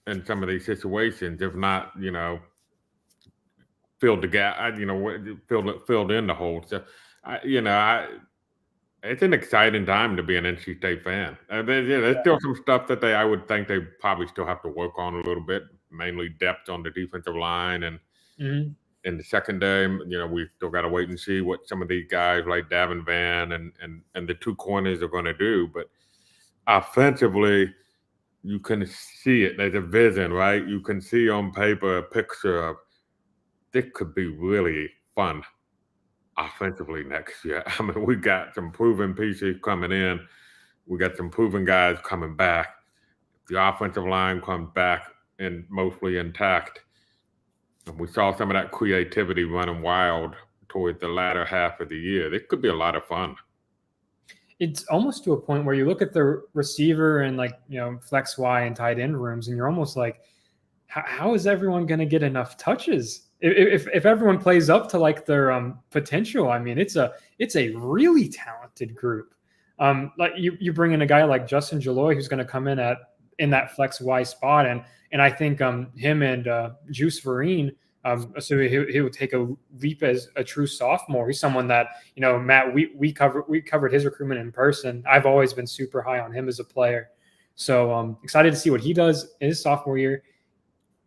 in some of these situations, if not, filled the gap, filled in the hole. So, it's an exciting time to be an NC State fan. There's still some stuff that I would think they probably still have to work on a little bit, mainly depth on the defensive line and in the secondary. We still got to wait and see what some of these guys like Davin Van and the two corners are going to do. But offensively, you can see it. There's a vision, right? You can see on paper a picture of this could be really fun offensively next year. I mean, we got some proven pieces coming in. We got some proven guys coming back. The offensive line comes back and mostly intact. And we saw some of that creativity running wild toward the latter half of the year. This could be a lot of fun. It's almost to a point where you look at the receiver and flex Y and tight end rooms, and you're almost like, how is everyone going to get enough touches? If everyone plays up to like their potential, I mean, it's a really talented group. Like you bring in a guy like Justin Jaloy, who's going to come in that flex Y spot, and I think him and Juice Vereen, so he would take a leap as a true sophomore. He's someone that Matt, we covered his recruitment in person. I've always been super high on him as a player, so excited to see what he does in his sophomore year.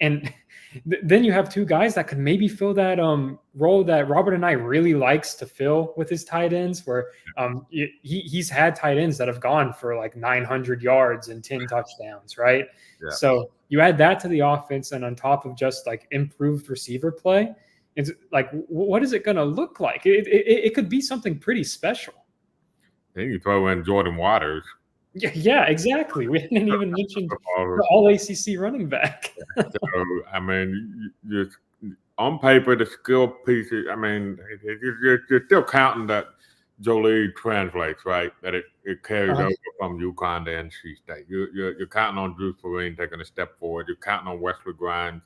And then you have two guys that could maybe fill that role that Robert and I really likes to fill with his tight ends, where he's had tight ends that have gone for like 900 yards and 10 touchdowns, right? Yeah. So you add that to the offense, and on top of just like improved receiver play, it's like, what is it going to look like? It could be something pretty special. Then you throw in Jordan Waters. Yeah, exactly. We didn't even mention the all ACC running back. So, I mean, on paper, the skill pieces, I mean, you're still counting that Jolie translates, right? That it carries over from UConn to NC State. You're counting on Drew Farine taking a step forward. You're counting on Wesley Grimes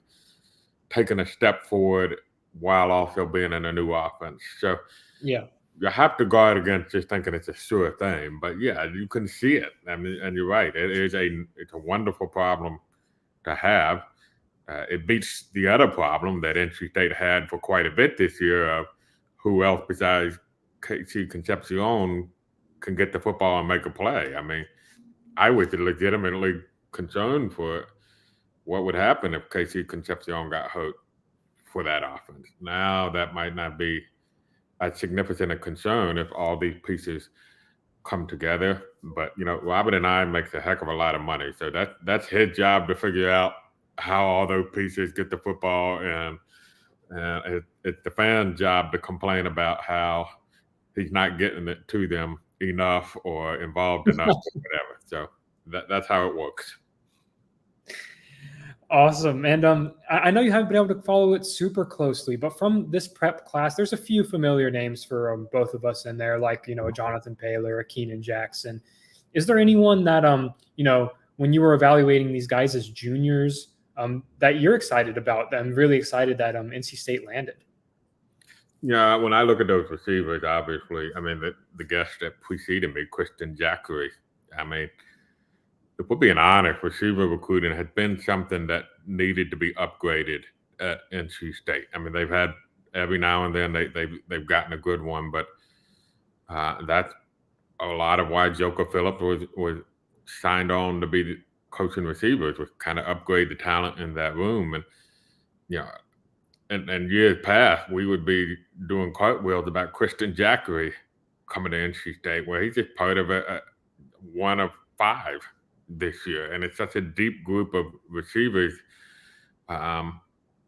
taking a step forward while also being in a new offense. So, yeah. You have to guard against just thinking it's a sure thing, but yeah, you can see it. I mean, and you're right. It's a wonderful problem to have. It beats the other problem that NC State had for quite a bit this year of who else besides KC Concepcion can get the football and make a play. I mean, I was legitimately concerned for what would happen if KC Concepcion got hurt for that offense. Now that might not be as significant a concern if all these pieces come together. But, Robert and I makes a heck of a lot of money. So that's his job to figure out how all those pieces get the football. And it's the fan's job to complain about how he's not getting it to them enough or involved enough or whatever. So that's how it works. Awesome. And I know you haven't been able to follow it super closely, but from this prep class, there's a few familiar names for both of us in there, like, a Jonathan Paylor, a Keenan Jackson. Is there anyone that, when you were evaluating these guys as juniors, that you're excited about, that I'm really excited that NC State landed? Yeah, when I look at those receivers, obviously, I mean, the guest that preceded me, Christian Jackery, I mean, if we're being honest, receiver recruiting has been something that needed to be upgraded at NC State. I mean, they've had every now and then they've gotten a good one, but that's a lot of why Joker Phillips was signed on to be the coaching receivers, was kind of upgrade the talent in that room. And and years past, we would be doing cartwheels about Christian Jackery coming to NC State, where he's just part of one of 5 this year, and it's such a deep group of receivers. And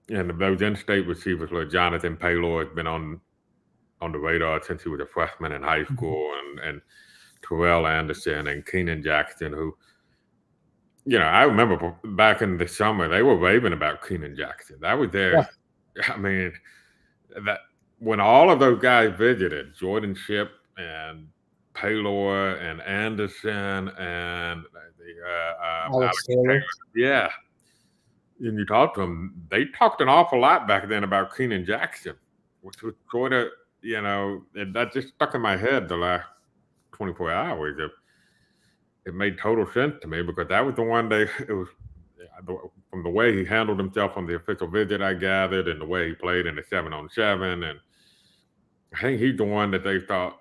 those in-state receivers, like Jonathan Paylor, has been on the radar since he was a freshman in high school, and Terrell Anderson and Keenan Jackson, who, I remember back in the summer, they were raving about Keenan Jackson. That was their, Yeah. I mean, that when all of those guys visited, Jordan Shipp and Paylor and Anderson and Alex Taylor. yeah, and you talk to them, they talked an awful lot back then about Keenan Jackson, which was sort of, that just stuck in my head the last 24 hours. It made total sense to me, because that was the one from the way he handled himself on the official visit, I gathered, and the way he played in the 7-on-7, and I think he's the one that they thought,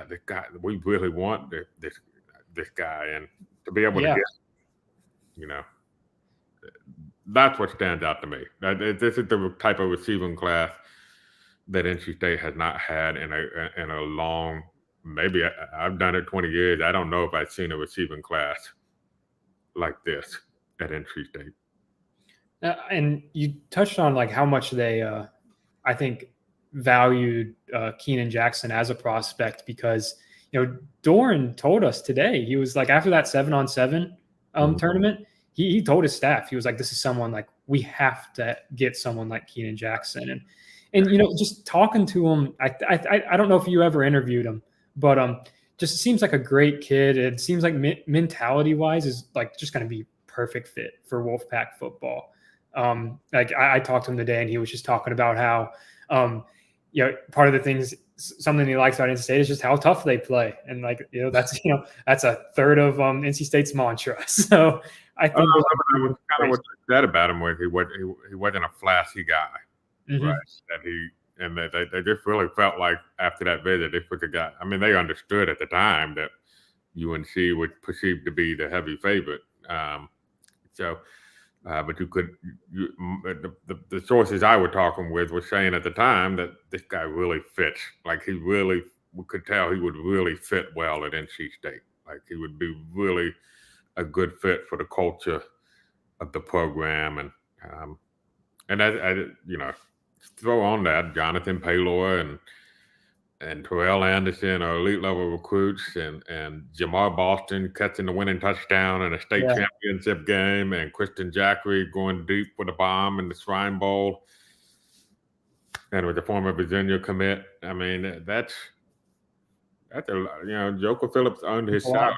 this guy, we really want this guy, and to be able to get, that's what stands out to me. This is the type of receiving class that NC State has not had in a long. Maybe I've done it 20 years. I don't know if I've seen a receiving class like this at NC State. And you touched on like how much they, I think, valued Keenan Jackson as a prospect, because Doran told us today, he was like, after that 7-on-7 tournament, he told his staff, he was like, this is someone like, we have to get someone like Keenan Jackson, and just talking to him, I don't know if you ever interviewed him, but just seems like a great kid. It seems like mentality wise is like just going to be perfect fit for Wolfpack football. Like I talked to him today, and he was just talking about how part of the things, something he likes about NC State is just how tough they play, and like that's a third of NC State's mantra. So I think kind of what they said about him was he wasn't a flashy guy, right? That they just really felt like after that visit, this was a guy. I mean, they understood at the time that UNC was perceived to be the heavy favorite. But the sources I were talking with were saying at the time that this guy really fits. Like we could tell he would really fit well at NC State. Like he would be really a good fit for the culture of the program, and I throw on that Jonathan Paylor and Terrell Anderson are elite level recruits, and Jamar Boston catching the winning touchdown in a state championship game, and Christian Jackery going deep with a bomb in the Shrine Bowl, and with the former Virginia commit. I mean, that's Joker Phillips earned his salary.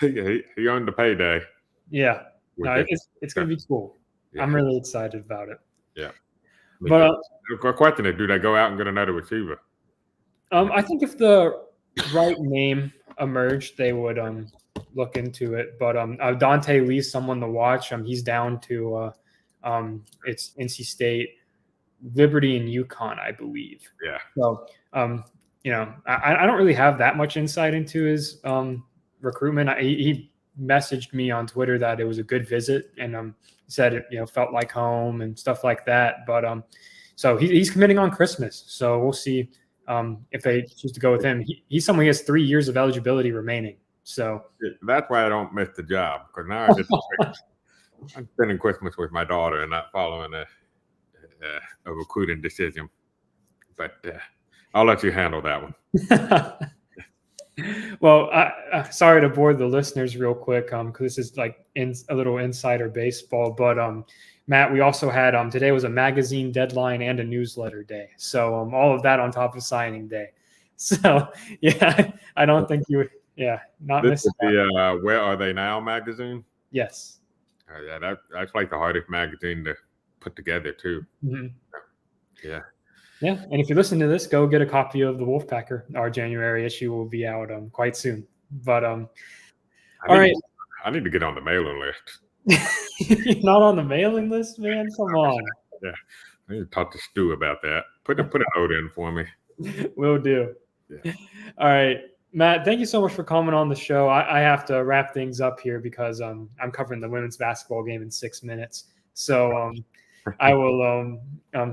he earned the payday. Yeah, it's going to be cool. Yeah. I'm really excited about it. Yeah, but the question is, do they go out and get another receiver? I think if the right name emerged, they would look into it. But Dante Lee's someone to watch. He's down to it's NC State, Liberty, and UConn, I believe. Yeah. So I don't really have that much insight into his recruitment. He messaged me on Twitter that it was a good visit, and said it felt like home and stuff like that. But so he's committing on Christmas, so we'll see. If they choose to go with him, he's someone who has 3 years of eligibility remaining. So that's why I don't miss the job, because now I'm spending Christmas with my daughter and not following a recruiting decision. But I'll let you handle that one. Well, sorry to bore the listeners real quick, because this is like a little insider baseball. But Matt, we also had today was a magazine deadline and a newsletter day. So all of that on top of signing day. So yeah, I don't think you would. Yeah, not this miss the Where Are They Now magazine. Yes. Yeah, that's like the hardest magazine to put together too. Mm-hmm. Yeah. Yeah, and if you listen to this, go get a copy of the Wolfpacker. Our January issue will be out quite soon. But all right. I need to get on the mailing list. You're not on the mailing list, man? Come on. Yeah, I need to talk to Stu about that. Put a note in for me. Will do. Yeah. All right. Matt, thank you so much for coming on the show. I have to wrap things up here because I'm covering the women's basketball game in 6 minutes. So I will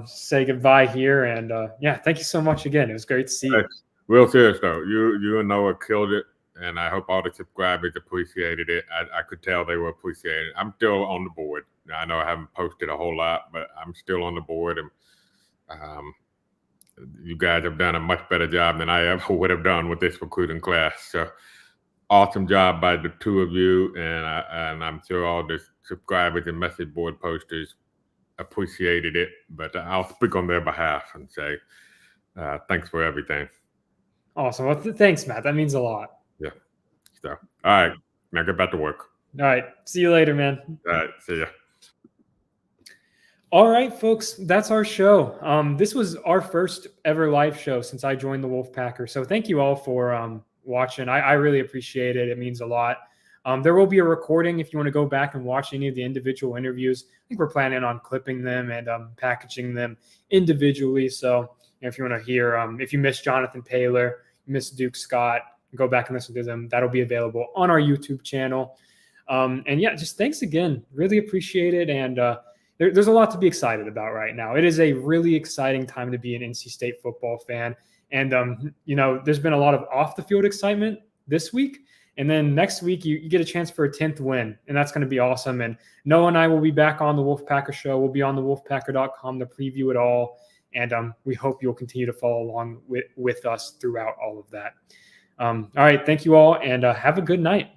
say goodbye here. And yeah, thank you so much again. It was great to see you. Real serious though, you and Noah killed it, and I hope all the subscribers appreciated it. I could tell they were appreciating it. I'm still on the board. I know I haven't posted a whole lot, but I'm still on the board, and you guys have done a much better job than I ever would have done with this recruiting class. So awesome job by the two of you, and I'm sure all the subscribers and message board posters appreciated it. But I'll speak on their behalf and say thanks for everything. Awesome. Well, thanks, Matt. That means a lot. Yeah. So, all right. Now get back to work. All right. See you later, man. All right. See ya. All right, folks. That's our show. This was our first ever live show since I joined the Wolfpacker. So thank you all for watching. I really appreciate it. It means a lot. There will be a recording if you want to go back and watch any of the individual interviews. I think we're planning on clipping them and packaging them individually. So if you want to hear, if you missed Jonathan Paylor, you missed Duke Scott, go back and listen to them. That'll be available on our YouTube channel. And yeah, just thanks again. Really appreciate it. And there's a lot to be excited about right now. It is a really exciting time to be an NC State football fan. And, you know, there's been a lot of off the field excitement this week. And then next week, you get a chance for a 10th win, and that's going to be awesome. And Noah and I will be back on the Wolfpacker show. We'll be on the wolfpacker.com to preview it all. And we hope you'll continue to follow along with us throughout all of that. All right. Thank you all, and have a good night.